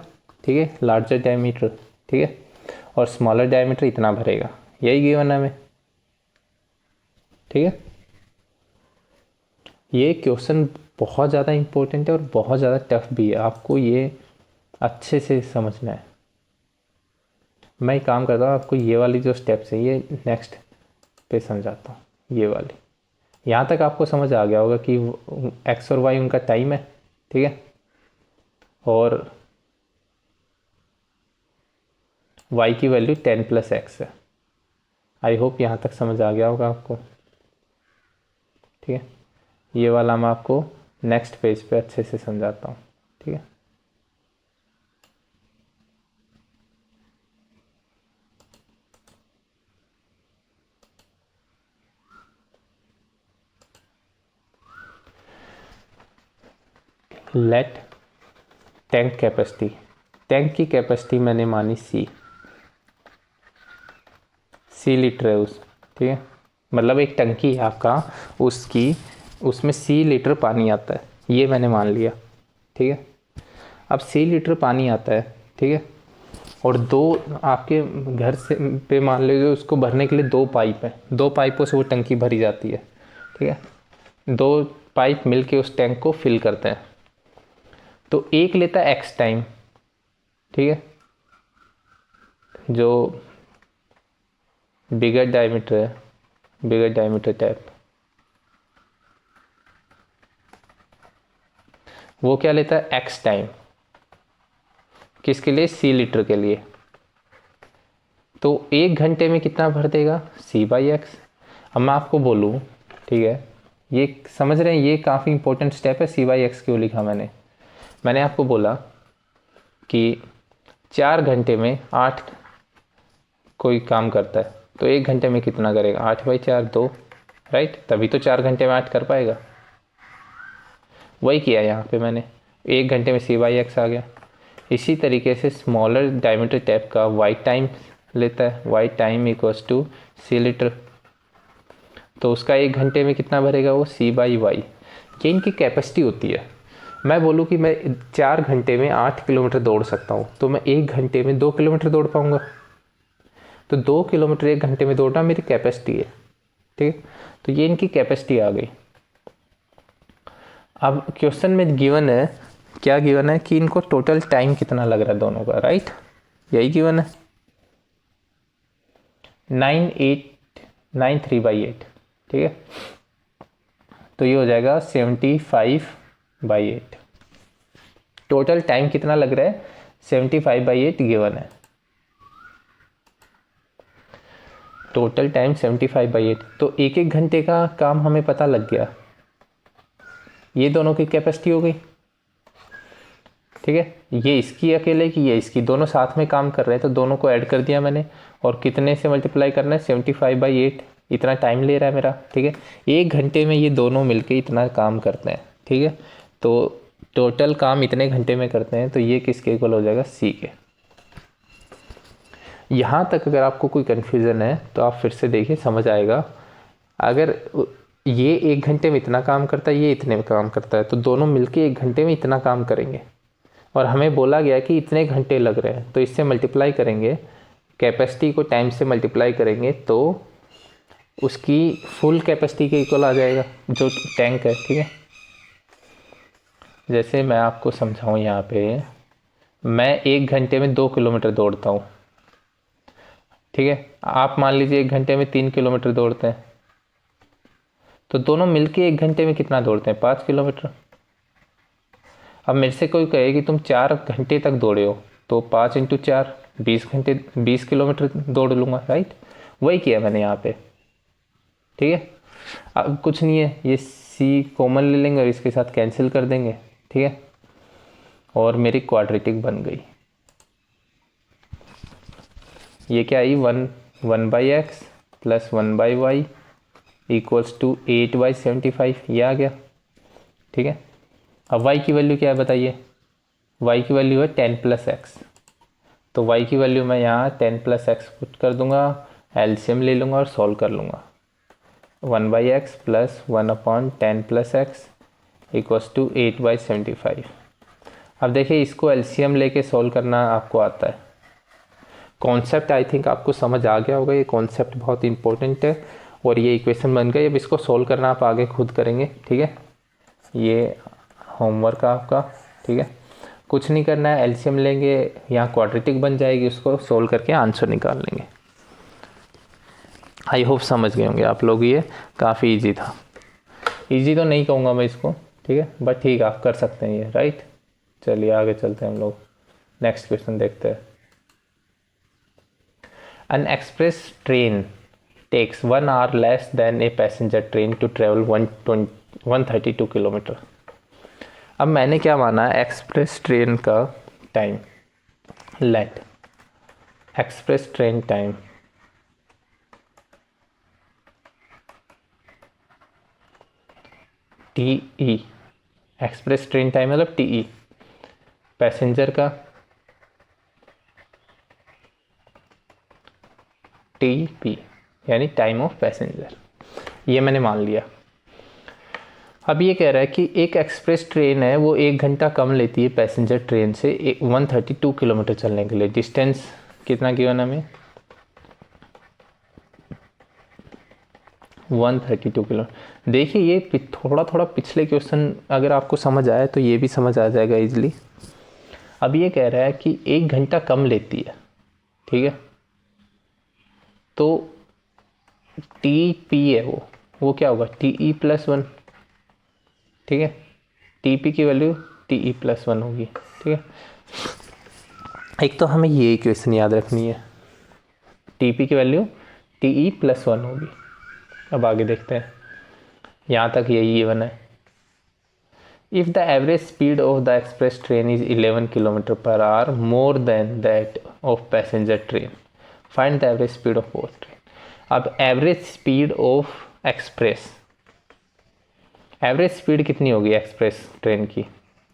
ठीक है, लार्जर डायमीटर, ठीक है, और स्मॉलर डायमीटर इतना भरेगा, यही गिवन है हमें। ठीक है, ये क्वेश्चन बहुत ज़्यादा इम्पोर्टेंट है और बहुत ज़्यादा टफ भी है, आपको ये अच्छे से समझना है। मैं एक काम करता हूँ, आपको ये वाली जो स्टेप्स है ये नेक्स्ट पे समझाता हूँ। ये वाली यहाँ तक आपको समझ आ गया होगा कि एक्स और वाई उनका टाइम है, ठीक है, और y की वैल्यू 10 प्लस एक्स है। आई होप यहाँ तक समझ आ गया होगा आपको। ठीक है, ये वाला मैं आपको नेक्स्ट पेज पे अच्छे से समझाता हूँ। ठीक है, लेट टैंक कैपेसिटी, टैंक की कैपेसिटी मैंने मानी सी लीटर है उस, ठीक है, मतलब एक टंकी है आपका, उसकी उसमें सी लीटर पानी आता है, ये मैंने मान लिया। ठीक है, अब सी लीटर पानी आता है, ठीक है, और दो आपके घर से पे मान लीजिए उसको भरने के लिए 2 पाइप हैं, 2 पाइपों से वो टंकी भरी जाती है। ठीक है, 2 पाइप मिलके उस टैंक को फिल करते हैं, तो एक लेता है एक्स टाइम, ठीक है, जो बिगर डायमीटर है, बिगर डायमीटर टैप, वो क्या लेता है, एक्स टाइम, किसके लिए, सी लीटर के लिए। तो 1 घंटे में कितना भर देगा, सी बाई एक्स। अब मैं आपको बोलूँ, ठीक है, ये समझ रहे हैं, ये काफ़ी इंपॉर्टेंट स्टेप है। सी बाई एक्स क्यों लिखा मैंने आपको बोला कि 4 घंटे में 8 कोई काम करता है, तो 1 घंटे में कितना करेगा, 8/4 2, राइट, तभी तो 4 घंटे में 8 कर पाएगा। वही किया यहाँ पे मैंने, 1 घंटे में सी बाई एक्स आ गया। इसी तरीके से स्मॉलर डायमीटर टैप का वाई टाइम लेता है, y time equals to c litre, तो उसका 1 घंटे में कितना भरेगा, वो सी बाई वाई। ये इनकी कैपेसिटी होती है। मैं बोलूँ कि मैं 4 घंटे में 8 किलोमीटर दौड़ सकता हूँ, तो मैं 1 घंटे में 2 किलोमीटर दौड़ पाऊँगा, तो 2 किलोमीटर 1 घंटे में दौड़ना मेरी कैपेसिटी है। ठीक है, तो ये इनकी कैपेसिटी आ गई। अब क्वेश्चन में गिवन है, क्या गिवन है कि इनको टोटल टाइम कितना लग रहा है दोनों का, राइट, यही गिवन है, 9/3/8। ठीक है, तो ये हो जाएगा 75/8। टोटल टाइम कितना लग रहा है, 75/8 गिवन है, टोटल टाइम 75/8। तो 1-1 घंटे का काम हमें पता लग गया। ये दोनों की कैपेसिटी हो गई, ठीक है। ये इसकी अकेले की, ये इसकी, दोनों साथ में काम कर रहे हैं तो दोनों को ऐड कर दिया मैंने। और कितने से मल्टीप्लाई करना है, 75/8, इतना टाइम ले रहा है मेरा, ठीक है। 1 घंटे में ये दोनों मिलके इतना काम करते हैं, ठीक है। तो टोटल काम इतने घंटे में करते हैं, तो ये किसके इक्वल हो जाएगा, सी के। यहाँ तक अगर आपको कोई कन्फ्यूज़न है तो आप फिर से देखिए, समझ आएगा। अगर ये 1 घंटे में इतना काम करता है, ये इतने में काम करता है, तो दोनों मिलके 1 घंटे में इतना काम करेंगे। और हमें बोला गया कि इतने घंटे लग रहे हैं, तो इससे मल्टीप्लाई करेंगे, कैपेसिटी को टाइम से मल्टीप्लाई करेंगे तो उसकी फुल कैपेसिटी के इक्वल आ जाएगा जो टैंक है, ठीक है। जैसे मैं आपको समझाऊँ, यहाँ पे मैं 1 घंटे में 2 किलोमीटर दौड़ता हूँ, ठीक है। आप मान लीजिए 1 घंटे में 3 किलोमीटर दौड़ते हैं, तो दोनों मिलके 1 घंटे में कितना दौड़ते हैं, 5 किलोमीटर। अब मेरे से कोई कहे कि तुम 4 घंटे तक दौड़े हो, तो 5 × 4 20 घंटे, 20 किलोमीटर दौड़ लूँगा, राइट। वही किया मैंने यहाँ पे, ठीक है। अब कुछ नहीं है, ये सी कॉमन ले लेंगे और इसके साथ कैंसिल कर देंगे, ठीक है। और मेरी क्वाड्रेटिक बन गई। ये क्या आई, 1/x + 1/y = 8/75, ये आ गया, ठीक है। अब y की वैल्यू क्या है बताइए, y की वैल्यू है 10 + x, तो y की वैल्यू मैं यहाँ 10 + x पुट कर दूंगा, एलसीएम ले लूँगा और सॉल्व कर लूँगा। 1/x + 1/10 + x = 8/75। अब देखिए, इसको एलसीएम लेके सॉल्व करना आपको आता है। कॉन्सेप्ट आई थिंक आपको समझ आ गया होगा, ये कॉन्सेप्ट बहुत इंपॉर्टेंट है। और ये इक्वेशन बन गई, अब इसको सॉल्व करना आप आगे खुद करेंगे, ठीक है। ये होमवर्क आपका, ठीक है। कुछ नहीं करना है, एलसीएम लेंगे, यहाँ क्वाड्रेटिक बन जाएगी, उसको सोल्व करके आंसर निकाल लेंगे। आई होप समझ गए होंगे आप लोग, ये काफ़ी इजी था। इजी तो नहीं कहूँगा मैं इसको, ठीक है, बट ठीक है, आप कर सकते हैं ये, राइट। चलिए आगे चलते हैं, हम लोग नेक्स्ट क्वेश्चन देखते हैं। An express train takes 1 hour less than a passenger train to travel 132 kilometre. अब मैंने क्या माना, एक्सप्रेस ट्रेन का time, let express train time TE, express train time मतलब TE, पैसेंजर का TP यानी टाइम ऑफ पैसेंजर, ये मैंने मान लिया। अब ये कह रहा है कि एक एक्सप्रेस ट्रेन है, वो 1 घंटा कम लेती है पैसेंजर ट्रेन से 132 किलोमीटर चलने के लिए। डिस्टेंस कितना गिवन है हमें, 132 किलोमीटर। देखिए ये थोड़ा थोड़ा पिछले क्वेश्चन अगर आपको समझ आया तो ये भी समझ आ जाएगा इजीली। अब ये कह रहा है कि 1 घंटा कम लेती है, ठीक है। तो TP है वो क्या होगा, TE + 1, ठीक है। TP की वैल्यू TE + 1 होगी, ठीक है। एक तो हमें ये इक्वेशन याद रखनी है, TP की वैल्यू TE + 1 होगी। अब आगे देखते हैं, यहाँ तक यही गिवन है। If the average speed of the express train is 11 km/h more than that of passenger train, find the average speed of both train. अब average speed of express, average speed कितनी होगी एक्सप्रेस ट्रेन की,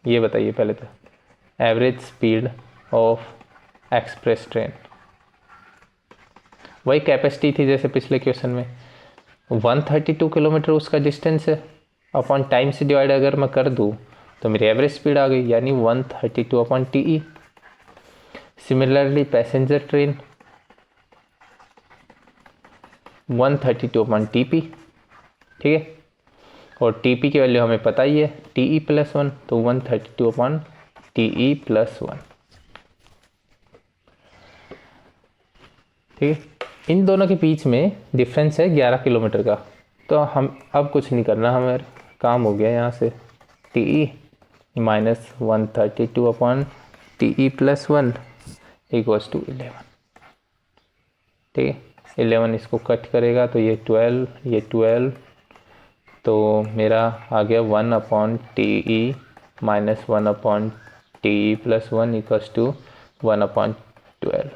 ये बताइए पहले तो। Average speed of express train, वही capacity थी जैसे पिछले क्वेश्चन में, 132 किलोमीटर उसका डिस्टेंस है, अपॉन टाइम से डिवाइड अगर मैं कर दूँ तो मेरी एवरेज स्पीड आ गई, यानी 132/TE। Similarly passenger train 132/TP, ठीक है। और TP की वैल्यू हमें पता ही है, TE + 1, तो 132/TE + 1, ठीक है। इन दोनों के बीच में डिफरेंस है 11 किलोमीटर का। तो हम अब कुछ नहीं करना, हमारा काम हो गया। यहाँ से TE - 132/TE TE+1 equals to 11। ठीक है, 11 इसको कट करेगा तो ये 12, ये 12, तो मेरा आ गया 1/TE minus 1/TE+1 equals to 1/12।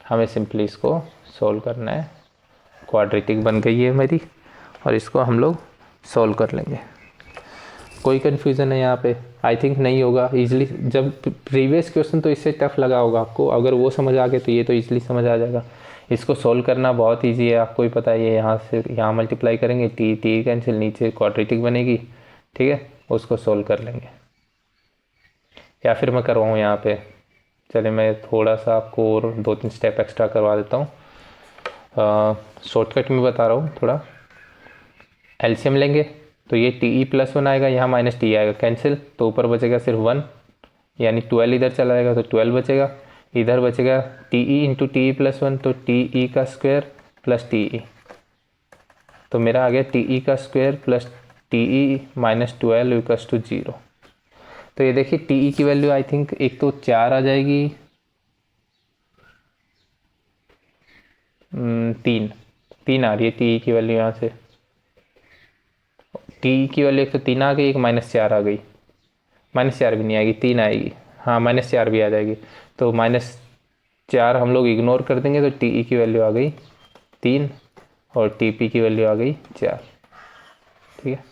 हमें सिंपली इसको सोल्व करना है। क्वाड्रेटिक बन गई है मेरी और इसको हम लोग सोल्व कर लेंगे। कोई कन्फ्यूज़न है यहाँ पे? आई थिंक नहीं होगा इजीली। जब प्रीवियस क्वेश्चन तो इससे टफ लगा होगा आपको, अगर वो समझ आ गए तो ये तो इजीली समझ आ जाएगा। इसको सोल्व करना बहुत इजी है, आपको ही पता है। ये यहाँ से यहाँ मल्टीप्लाई करेंगे, टी कैंसिल, नीचे क्वाड्रेटिक बनेगी। ठीक है, उसको सोल्व कर लेंगे। या फिर मैं करवाऊँ यहाँ पे? चलिए मैं थोड़ा सा आपको और 2-3 स्टेप एक्स्ट्रा करवा देता हूँ। शॉर्टकट में बता रहा हूँ थोड़ा। एलसीएम लेंगे तो ये TE+1 आएगा, यहाँ माइनस टी आएगा, कैंसिल, तो ऊपर बचेगा सिर्फ 1, यानी 12 इधर चला जाएगा तो 12 बचेगा। इधर बचेगा TE इंटू TE+1, तो TE का स्क्वायर प्लस TE, तो मेरा आ गया TE का square plus TE minus 12 equals to 0। तो ये देखिए TE की वैल्यू आई थिंक एक तो 4 आ जाएगी, 3 आ रही है TE की वैल्यू। यहाँ से TE की वैल्यू एक तो 3 आ गई, एक -4 आ गई। -4 भी नहीं आएगी, 3 आएगी। हाँ, -4 भी आ जाएगी, तो -4 हम लोग इग्नोर कर देंगे, तो TE की वैल्यू आ गई 3 और TP की वैल्यू आ गई 4। ठीक है,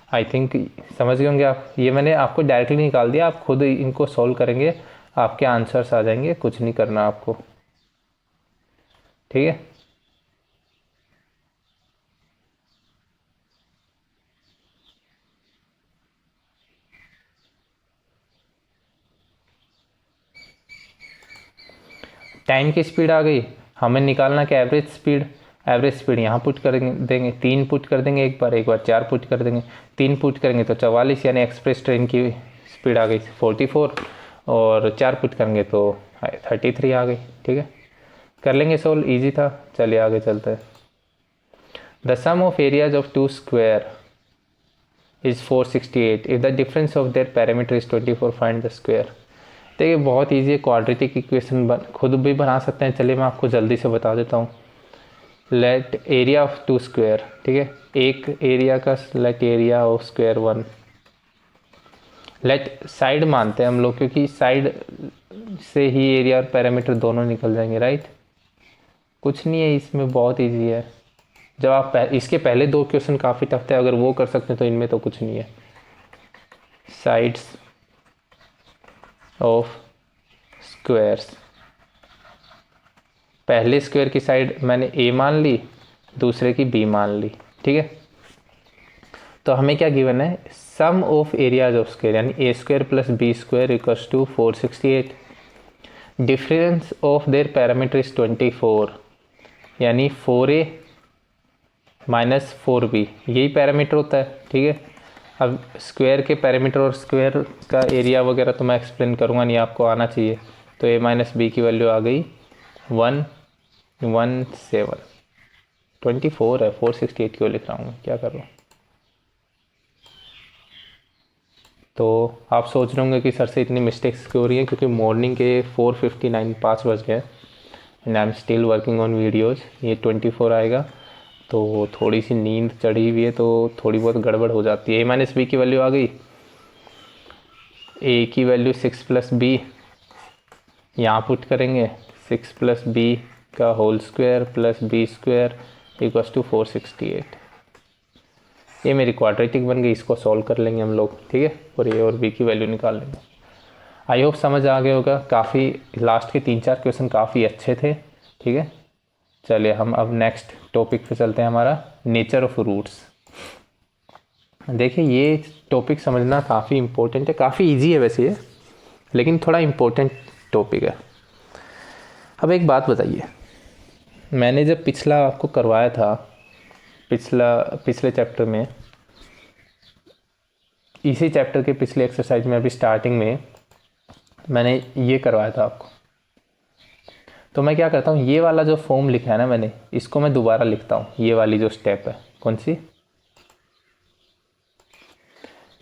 आई थिंक समझ गए होंगे आप। ये मैंने आपको डायरेक्टली निकाल दिया, आप खुद इनको सॉल्व करेंगे, आपके आंसर्स आ जाएंगे, कुछ नहीं करना आपको। ठीक है, टाइम की स्पीड आ गई, हमें निकालना कि एवरेज स्पीड। एवरेज स्पीड यहाँ पुट कर देंगे, 3 पुट कर देंगे, एक बार 4 पुट कर देंगे। 3 पुट करेंगे तो 44, यानी एक्सप्रेस ट्रेन की स्पीड आ गई 44, और 4 पुट करेंगे तो 33 आ गई। ठीक है, कर लेंगे सोल्व, इजी था। चलिए आगे चलते हैं। The sum of areas of 2 square is 468 if the difference of their parameter is 24, find the square. देखिए बहुत ईजी है, क्वाड्रेटिक इक्वेशन खुद भी बना सकते हैं। चलिए मैं आपको जल्दी से बता देता हूँ। लेट एरिया ऑफ 2 स्क्वायर, ठीक है, एक एरिया का let area of square 1। Let side मानते हैं हम लोग, क्योंकि साइड से ही एरिया और पैरामीटर दोनों निकल जाएंगे, राइट। कुछ नहीं है इसमें, बहुत ईजी है। जब आप इसके पहले 2 क्वेश्चन काफ़ी टफ थे, अगर वो कर सकते हैं तो इनमें तो कुछ नहीं है। साइड्स ऑफ स्क्वायर्स, पहले स्क्वायर की साइड मैंने A मान ली, दूसरे की B मान ली। ठीक है, तो हमें क्या गिवन है? Sum of areas of square, यानी A square plus B square equals to 468। Difference of their parameter is 24, यानी 4A माइनस 4B, यही पैरामीटर होता है। ठीक है, अब स्क्वायर के पैरामीटर और स्क्वायर का एरिया वगैरह तो मैं एक्सप्लेन करूँगा, नहीं आपको आना चाहिए। तो A माइनस B की वैल्यू आ गई 117। 24 है, 468 क्यों लिख रहा हूँ मैं, क्या कर रहा हूँ। तो आप सोच रहे होंगे कि सर से इतनी मिस्टेक्स क्यों हो रही हैं, क्योंकि मॉर्निंग के 4:59 5 बज गए and I am still working on videos. ये 24 आएगा, तो थोड़ी सी नींद चढ़ी हुई है, तो थोड़ी बहुत गड़बड़ हो जाती है। A माइनस B की वैल्यू आ गई, A की वैल्यू 6 प्लस B, यहाँ पुट करेंगे 6 प्लस B का whole square plus B square equals to 468। ये मेरी क्वाड्रेटिक बन गई, इसको सॉल्व कर लेंगे हम लोग। ठीक है, और A और B की वैल्यू निकाल लेंगे। आई होप समझ आ गया होगा। काफ़ी लास्ट के 3-4 क्वेश्चन काफ़ी अच्छे थे। ठीक है, चलिए हम अब नेक्स्ट टॉपिक पे चलते हैं, हमारा नेचर ऑफ रूट्स। देखिए ये टॉपिक समझना काफ़ी इम्पोर्टेंट है, काफ़ी इजी है वैसे ये, लेकिन थोड़ा इम्पोर्टेंट टॉपिक है। अब एक बात बताइए, मैंने जब पिछला आपको करवाया था, पिछले चैप्टर में, इसी चैप्टर के पिछले एक्सरसाइज में, अभी स्टार्टिंग में मैंने ये करवाया था आपको। तो मैं क्या करता हूँ, ये वाला जो फॉर्म लिखा है ना मैंने, इसको मैं दोबारा लिखता हूँ। ये वाली जो स्टेप है, कौन सी,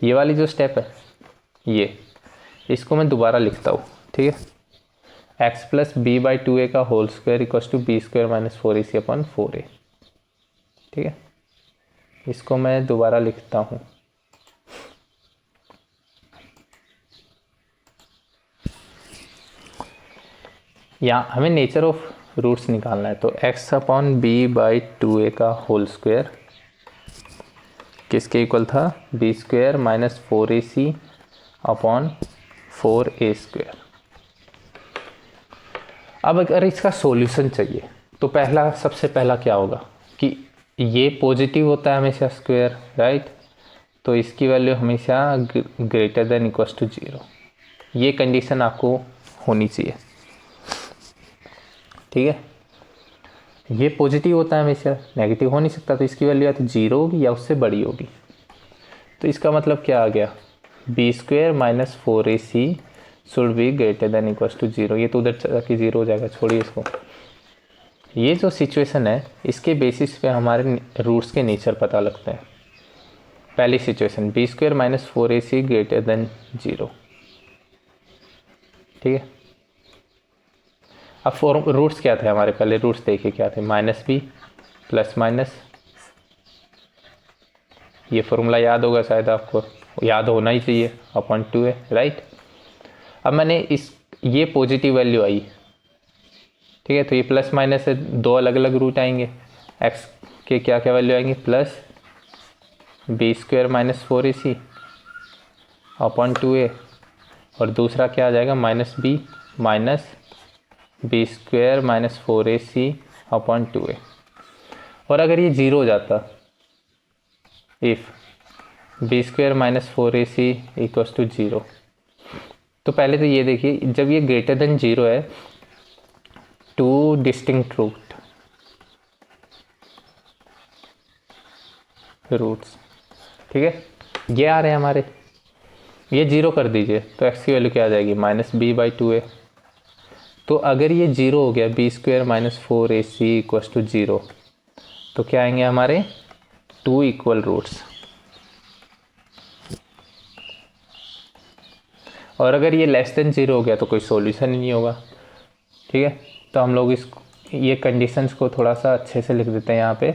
ये वाली जो स्टेप है, इसको मैं दोबारा लिखता हूँ, ठीक है। X plus B by 2a का whole square equals to b square minus 4ac upon 4a, ठीक है। इसको मैं दोबारा लिखता हूँ। यहाँ हमें नेचर ऑफ रूट्स निकालना है, तो x upon B by 2a का होल स्क्वायर किसके इक्वल था, b square minus 4ac upon 4a square. अब अगर इसका सॉल्यूशन चाहिए तो सबसे पहला क्या होगा कि ये पॉजिटिव होता है हमेशा स्क्वायर, राइट। तो इसकी वैल्यू हमेशा ग्रेटर देन इक्वल्स टू 0, ये कंडीशन आपको होनी चाहिए, ठीक है। ये पॉजिटिव होता है हमेशा, नेगेटिव हो नहीं सकता, तो इसकी वैल्यू या तो 0 होगी या उससे बड़ी होगी। तो इसका मतलब क्या आ गया, b square minus 4ac should be greater than equals to 0। ये तो उधर जाके 0 हो जाएगा, छोड़िए इसको। ये जो सिचुएशन है इसके बेसिस पे हमारे रूट्स के नेचर पता लगते हैं। पहली situation b square minus 4ac greater than 0, ठीक है। अब रूट्स क्या थे हमारे, पहले रूट्स देखिए क्या थे, माइनस बी प्लस माइनस, ये फॉर्मूला याद होगा शायद आपको, याद होना ही चाहिए, अपॉन 2a, राइट। अब मैंने ये पॉजिटिव वैल्यू आई, ठीक है। तो ये प्लस माइनस से दो अलग अलग रूट आएंगे, x के क्या क्या वैल्यू आएंगी, plus b square minus 4ac upon 2a, और दूसरा क्या आ जाएगा, minus b square minus 4ac upon 2a। और अगर ये 0 हो जाता, if b square minus 4ac equals to 0, तो पहले तो ये देखिए, जब ये ग्रेटर देन 0 है, टू डिस्टिंक्ट रूट्स, ठीक है, ये आ रहे हैं हमारे, ये 0 कर दीजिए तो x की वैल्यू क्या आ जाएगी, माइनस बी बाई 2a। तो अगर ये 0 हो गया, b square minus 4ac equals to 0, तो क्या आएंगे हमारे 2 इक्वल रूट्स। और अगर ये लेस देन 0 हो गया तो कोई सॉल्यूशन ही नहीं होगा, ठीक है। तो हम लोग ये कंडीशंस को थोड़ा सा अच्छे से लिख देते हैं यहाँ पे।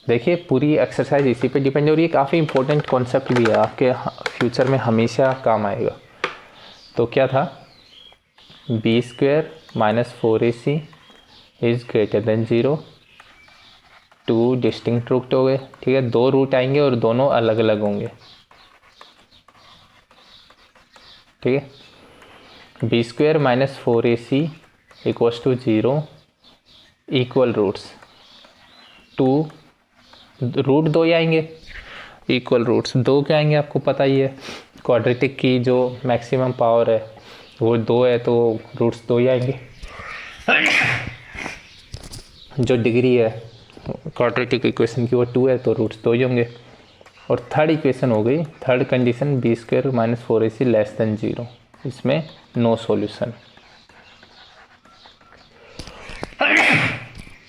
देखिए पूरी एक्सरसाइज इसी पे डिपेंड है, और ये काफ़ी इंपॉर्टेंट कॉन्सेप्ट भी है, आपके फ्यूचर में हमेशा काम आएगा। तो क्या था, b square minus 4ac is greater than 0, 2 distinct root हो गए, ठीक है। 2 रूट आएंगे और दोनों अलग अलग होंगे, ठीक है। B square minus 4ac equals to 0 equal roots, 2 root 2 ही आएंगे, इक्वल रूट्स 2 क्या आएंगे, आपको पता ही है क्वाड्रेटिक की जो मैक्सिमम पावर है वो 2 है, तो रूट्स 2 ही आएंगे। जो डिग्री है क्वाड्रेटिक इक्वेशन की वो 2 है, तो रूट्स 2 ही होंगे। और थर्ड इक्वेशन हो गई, third condition b square minus 4ac less than 0, इसमें नो सॉल्यूशन।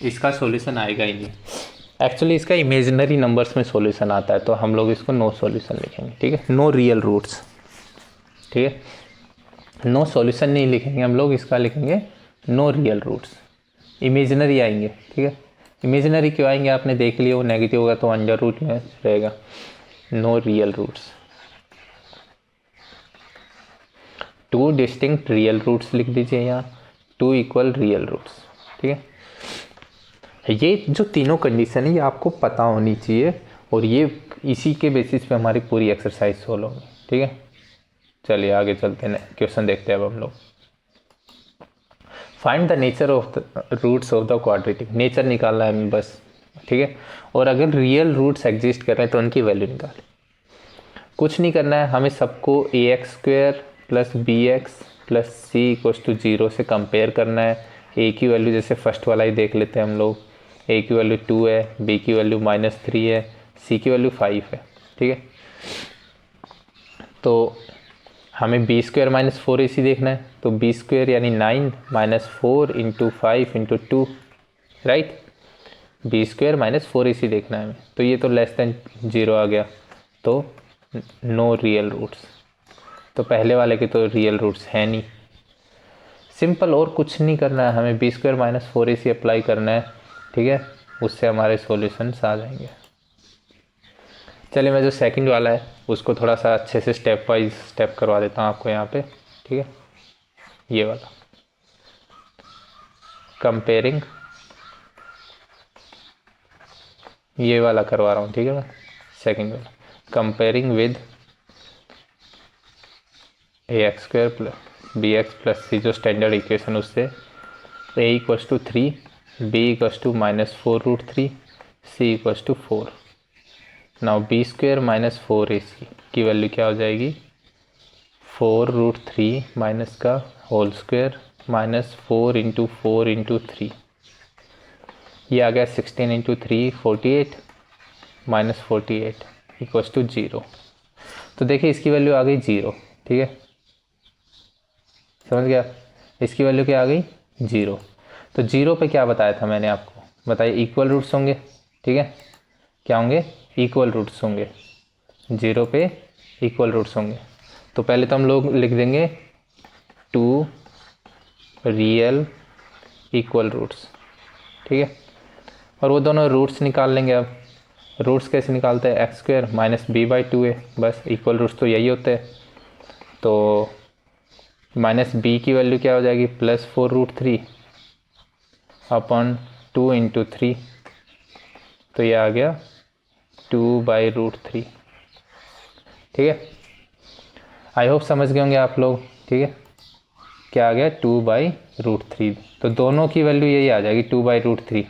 इसका सॉल्यूशन आएगा ही नहीं, एक्चुअली इसका इमेजिनरी नंबर्स में सॉल्यूशन आता है, तो हम लोग इसको नो सॉल्यूशन लिखेंगे, ठीक है। नो रियल रूट्स, ठीक है, नो सॉल्यूशन नहीं लिखेंगे हम लोग, इसका लिखेंगे नो रियल रूट्स। इमेजिनरी आएंगे, ठीक है। इमेजिनरी क्यों आएंगे आपने देख लिया, वो नेगेटिव होगा तो अंडर रूट में रहेगा, no real roots. 2 distinct real roots लिख दीजिए यहाँ, 2 इक्वल रियल रूट्स, ठीक है। ये जो तीनों कंडीशन है ये आपको पता होनी चाहिए, और ये इसी के बेसिस पे हमारी पूरी एक्सरसाइज सोल्व होगी, ठीक है। चलिए आगे चलते हैं, क्वेश्चन देखते हैं अब हम लोग। Find the nature of the roots of the quadratic, nature निकालना है हमें बस, ठीक है। और अगर रियल रूट्स एग्जिस्ट कर रहे हैं तो उनकी वैल्यू निकालें, कुछ नहीं करना है हमें, सबको ax² plus bx plus c equals to 0 से कंपेयर करना है। a की वैल्यू जैसे फर्स्ट वाला ही देख लेते हैं हम लोग, a की वैल्यू 2 है, b की वैल्यू -3 है, c की वैल्यू 5 है, ठीक है। तो हमें बी स्क्वायर माइनस 4ac देखना है, तो बी स्क्वायर यानी 9 minus 4 into 5 into 2, right. B square minus 4ac देखना है हमें, तो ये तो लेस देन 0 आ गया, तो नो रियल रूट्स। तो पहले वाले के तो रियल रूट्स है नहीं। सिंपल, और कुछ नहीं करना है हमें, b² माइनस 4ac अप्लाई करना है, ठीक है, उससे हमारे सॉल्यूशंस आ जाएंगे। चलिए मैं जो सेकंड वाला है उसको थोड़ा सा अच्छे से स्टेप वाइज स्टेप करवा देता हूँ आपको यहाँ पे, ठीक है। ये वाला कंपेयरिंग, ये वाला करवा रहा हूँ, ठीक है। मैं सेकंड वाला comparing with ax² plus bx plus c, जो स्टैंडर्ड इक्वेशन उससे a equals to 3, b equals to -4√3, c equals to 4। Now b² minus 4ac की वैल्यू क्या हो जाएगी, 4√3 माइनस का whole square minus 4 into 4 into 3, ये आ गया 16 इंटू 3 48 माइनस 48 इक्वल्स टू 0। तो देखिए इसकी वैल्यू आ गई 0, ठीक है, समझ गया। इसकी वैल्यू क्या आ गई 0। तो 0 पे क्या बताया था मैंने आपको, बताइए इक्वल रूट्स होंगे, ठीक है, क्या होंगे, इक्वल रूट्स होंगे। 0 पे इक्वल रूट्स होंगे, तो पहले तो हम लोग लिख देंगे 2 रियल इक्वल रूट्स, ठीक है, और वो दोनों रूट्स निकाल लेंगे। अब रूट्स कैसे निकालते हैं, x² माइनस b/2 है, बस इक्वल रूट्स तो यही होते हैं। तो माइनस b की वैल्यू क्या हो जाएगी, प्लस 4√3 अपॉन 2 इंटू 3, तो ये आ गया 2/√3, ठीक है। आई होप समझ गए होंगे आप लोग, ठीक है, क्या आ गया 2/√3, तो दोनों की वैल्यू यही आ जाएगी 2/√3,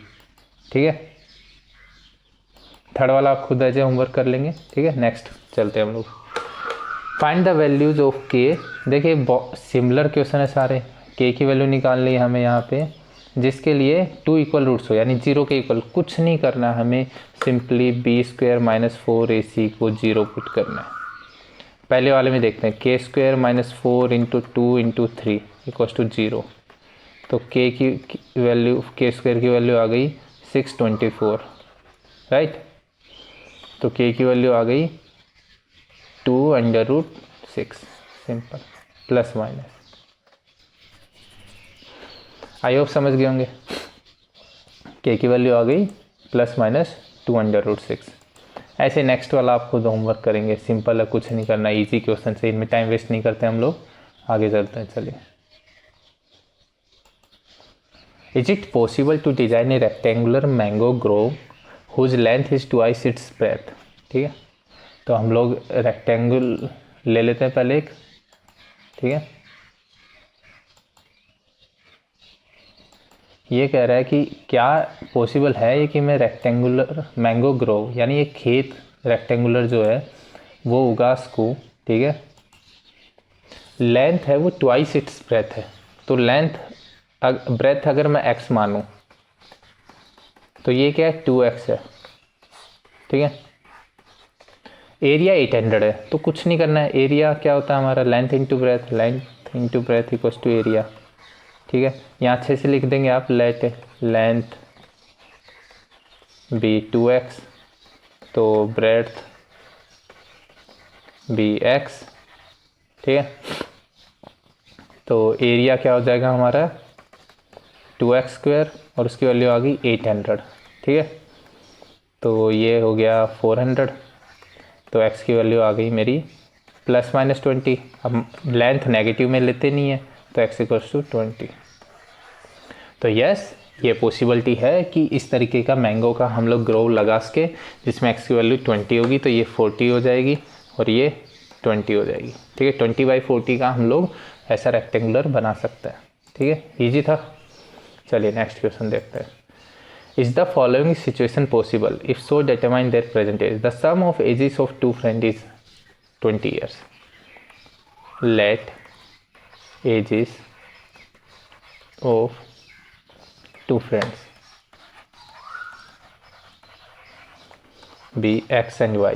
ठीक है। थर्ड वाला आप खुद ऐसे होमवर्क कर लेंगे, ठीक है। नेक्स्ट चलते हैं हम लोग, फाइंड द वैल्यूज ऑफ के। देखिए सिमिलर क्वेश्चन है सारे, के की वैल्यू निकालनी है हमें यहाँ पे, जिसके लिए 2 इक्वल रूट्स हो, यानी 0 के इक्वल, कुछ नहीं करना हमें, सिंपली b² माइनस 4ac को 0 पुट करना है। पहले वाले में देखते हैं, k² minus 4 into 2 into 3 equals to 0, तो k की वैल्यू, k² की वैल्यू आ गई 624, राइट। तो k की वैल्यू आ गई 2√6, सिंपल, प्लस माइनस। आई होप समझ गए होंगे, k की वैल्यू आ गई प्लस माइनस 2√6। ऐसे नेक्स्ट वाला आप खुद होमवर्क करेंगे, सिंपल है, कुछ नहीं करना, इजी क्वेश्चन से, इनमें टाइम वेस्ट नहीं करते हम लोग, आगे चलते हैं। चलिए, is it possible to design a rectangular mango grove whose length is twice its breadth, ठीक है। तो हम लोग रेक्टेंगल ले लेते हैं पहले एक, ठीक है। ये कह रहा है कि क्या पॉसिबल है ये कि मैं रेक्टेंगुलर मैंगो ग्रोव, यानी एक खेत रेक्टेंगुलर जो है वो उगा सकूँ, ठीक है। लेंथ है वो ट्वाइस इट्स ब्रेथ है, तो लेंथ ब्रेथ अगर मैं x मानूँ तो ये क्या है 2x है, ठीक है। एरिया 800 है, तो कुछ नहीं करना है, एरिया क्या होता है हमारा, length into breadth equals to area, ठीक है। यहाँ अच्छे से लिख देंगे आप, लेट लेंथ बी 2x, तो ब्रेथ बी x, ठीक है। तो एरिया क्या हो जाएगा हमारा 2x² और उसकी वैल्यू आ गई 800, ठीक है। तो ये हो गया 400, तो x की वैल्यू आ गई मेरी प्लस माइनस 20। अब लेंथ नेगेटिव में लेते नहीं है, तो x इक्वल्स टू 20। तो यस, ये पॉसिबिलिटी है कि इस तरीके का मैंगो का हम लोग ग्रोव लगा सके, जिसमें x की वैल्यू 20 होगी, तो ये 40 हो जाएगी और ये 20 हो जाएगी, ठीक है। 20/40 का हम लोग ऐसा रेक्टेंगुलर बना सकते हैं, ठीक है, ईजी था। चलिए नेक्स्ट क्वेश्चन देखते हैं। Is the following situation possible? If so, determine their present age. The sum of ages of two friends is 20 years. Let ages of two friends be x and y.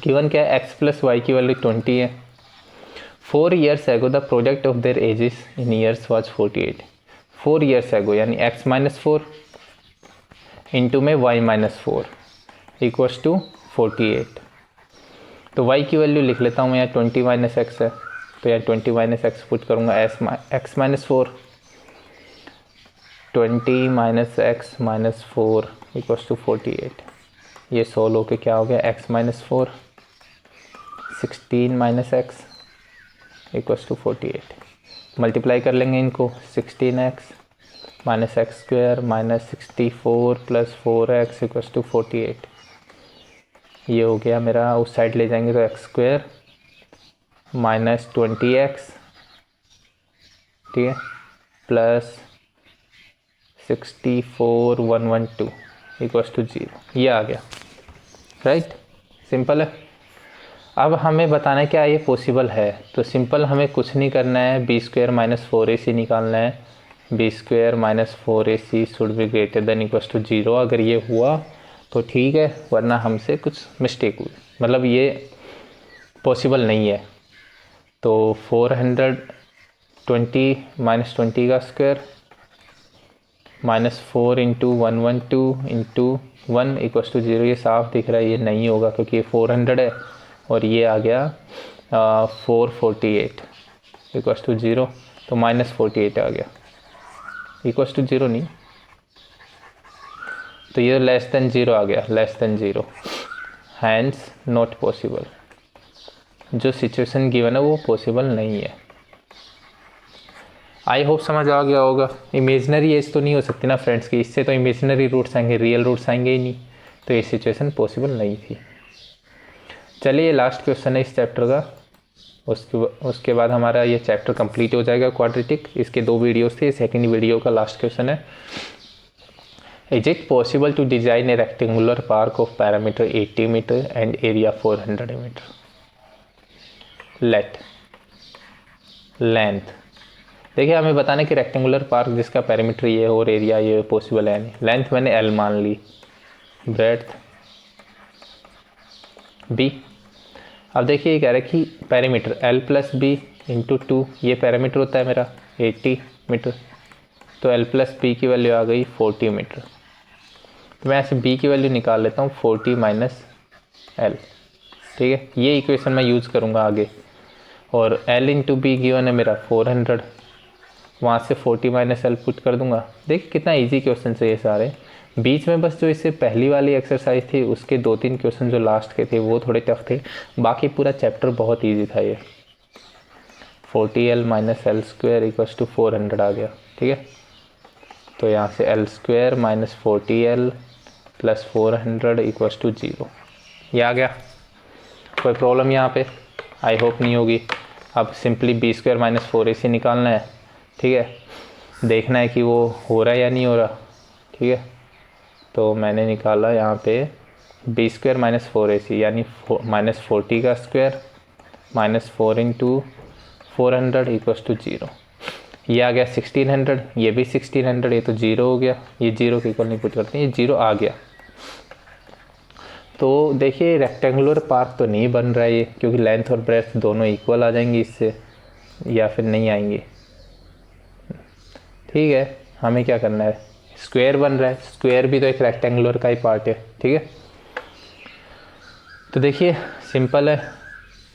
Given क्या है, x plus y की value 20 है। 4 years ago the product of their ages in years was 48. 4 years ago यानी x minus 4 into में y minus 4 equals to 48। तो y की value लिख लेता हूँ मैं, यहाँ 20 माइनस एक्स है तो यहाँ 20 माइनस एक्स पुट करूँगा, x minus 4, 20 minus x minus 4 equals to 48। ये सोल्व होके क्या हो गया, x minus 4, 16 minus x equals to 48। Multiply कर लेंगे इनको, 16x minus x square minus 64 plus 4x equals to 48। ये हो गया मेरा, उस साइड ले जाएंगे तो एक्स स्क्वायर माइनस 20x, ठीक है, प्लस 64112 इक्वल्स टू 0। ये आ गया, राइट, सिंपल है। अब हमें बताना है क्या ये पॉसिबल है, तो सिंपल हमें कुछ नहीं करना है, बी स्क्वायर माइनस 4ac निकालना है। B square minus 4ac should be greater than equals to 0। अगर ये हुआ तो ठीक है, वरना हमसे कुछ मिस्टेक हुई, मतलब ये पॉसिबल नहीं है। तो 420 माइनस 20 का square minus 4 into 112 into 1 equals to 0। ये साफ दिख रहा है ये नहीं होगा क्योंकि ये 400 है और ये आ गया 448 इक्वल्स टू 0, तो माइनस 48 आ गया, इक्वल्स टू 0 नहीं, तो ये लेस देन 0 आ गया, less than 0, hence not possible. जो सिचुएशन गिवन है वो पॉसिबल नहीं है। आई होप समझ आ गया होगा। इमेजनरी एज तो नहीं हो सकती ना फ्रेंड्स की, इससे तो इमेजनरी रूट्स आएंगे, रियल रूट्स आएंगे ही नहीं, तो ये सिचुएशन पॉसिबल नहीं थी। चलिए लास्ट क्वेश्चन है इस चैप्टर का, उसके बाद हमारा ये चैप्टर कंप्लीट हो जाएगा क्वाड्रेटिक। इसके 2 वीडियोस थे, सेकंड वीडियो का लास्ट क्वेश्चन है, is it possible to design a rectangular park of parameter 80 metre and area 400 metre. Let length, देखिए हमें बताना है कि रेक्टेंगुलर पार्क जिसका पैरामीटर ये और एरिया ये पॉसिबल है नहीं। लेंथ मैंने L मान ली, ब्रेड्थ B। अब देखिए ये कह रहा है कि parameter L plus b into 2, ये पैरामीटर होता है मेरा 80 मीटर, तो L प्लस बी की वैल्यू आ गई 40 मीटर। तो मैं ऐसे B की वैल्यू निकाल लेता हूँ 40 माइनस L, ठीक है, ये इक्वेशन मैं यूज़ करूँगा आगे। और L इंटू बी गिवन है मेरा 400, वहाँ से 40 माइनस L पुट कर दूंगा। देखिए कितना इजी क्वेश्चन है ये सारे। बीच में बस जो इससे पहली वाली एक्सरसाइज थी उसके 2-3 क्वेश्चन जो लास्ट के थे वो थोड़े टफ थे, बाकी पूरा चैप्टर बहुत इजी था ये। 40L minus L square equals to 400 आ गया, ठीक है, तो यहाँ से L square minus 40L plus 400 equals to 0, ये आ गया। कोई प्रॉब्लम यहाँ पे आई होप नहीं होगी। अब simply B square minus 4ac निकालना है, ठीक है, देखना है कि वो हो रहा है या नहीं हो रहा, ठीक है। तो मैंने निकाला यहाँ पे बी स्क्वायर माइनस 4ac यानी माइनस 40 का square minus 4 into 400 equals to 0, ये आ गया 1600, ये भी 1600, ये तो 0 हो गया, ये 0 के इक्वल नहीं पुट करते, ये 0 आ गया। तो देखिए रेक्टेंगुलर पार्क तो नहीं बन रहा है ये, क्योंकि लेंथ और ब्रेड्थ दोनों इक्वल आ जाएंगी इससे, या फिर नहीं आएंगे। ठीक है, हमें क्या करना है, स्क्वायर बन रहा है, स्क्वायर भी तो एक रेक्टेंगुलर का ही पार्ट है, ठीक है। तो देखिए सिंपल है,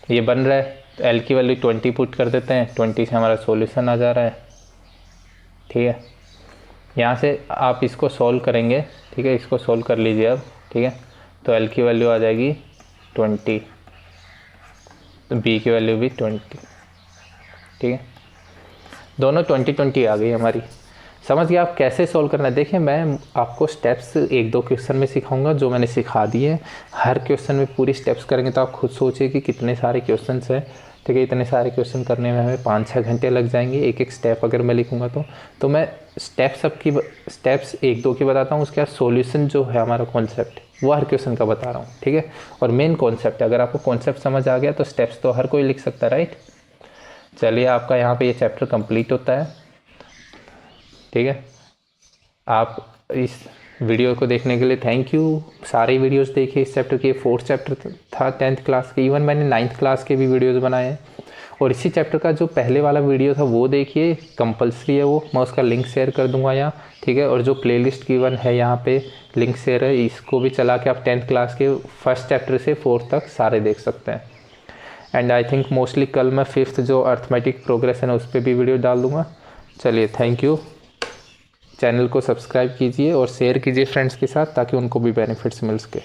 ये बन रहा है, तो L की वैल्यू 20 पुट कर देते हैं, 20 से हमारा सॉल्यूशन आ जा रहा है, ठीक है। यहाँ से आप इसको सॉल्व करेंगे, ठीक है, इसको सॉल्व कर लीजिए अब, ठीक है। तो L की वैल्यू आ जाएगी 20, तो B की वैल्यू भी 20, ठीक है, दोनों 20-20 आ गई हमारी। समझ गए आप कैसे सॉल्व करना है। देखिए मैं आपको स्टेप्स 1-2 क्वेश्चन में सिखाऊंगा जो मैंने सिखा दिए हैं, हर क्वेश्चन में पूरी स्टेप्स करेंगे तो आप खुद सोचिए कि कितने सारे क्वेश्चन हैं, ठीक है। इतने सारे क्वेश्चन करने में हमें 5-6 घंटे लग जाएंगे, एक एक स्टेप अगर मैं लिखूंगा तो मैं स्टेप्स 1-2 की बताता हूँ, उसके बाद सॉल्यूशन जो है हमारा कॉन्सेप्ट वो हर क्वेश्चन का बता रहा हूँ, ठीक है। और मेन कॉन्सेप्ट, अगर आपको कॉन्सेप्ट समझ आ गया तो स्टेप्स तो हर कोई लिख सकता है, राइट। चलिए आपका यहाँ पे ये चैप्टर कंप्लीट होता है, ठीक है। आप इस वीडियो को देखने के लिए थैंक यू। सारे वीडियोस देखिए इस चैप्टर के, 4th चैप्टर था 10th क्लास के, इवन मैंने 9th क्लास के भी वीडियोस बनाए हैं,
और इसी चैप्टर का जो पहले वाला वीडियो था वो देखिए, कंपलसरी है वो, मैं उसका लिंक शेयर कर दूंगा यहाँ, ठीक है। और जो प्लेलिस्ट गिवन है यहाँ पे लिंक शेयर है, इसको भी चला के आप 10th क्लास के फर्स्ट चैप्टर से 4th तक सारे देख सकते हैं। एंड आई थिंक मोस्टली कल मैं 5th जो अर्थमेटिक प्रोग्रेशन है उस पर भी वीडियो डाल दूँगा। चलिए, थैंक यू। चैनल को सब्सक्राइब कीजिए और शेयर कीजिए फ्रेंड्स के साथ ताकि उनको भी बेनिफिट्स मिल सके।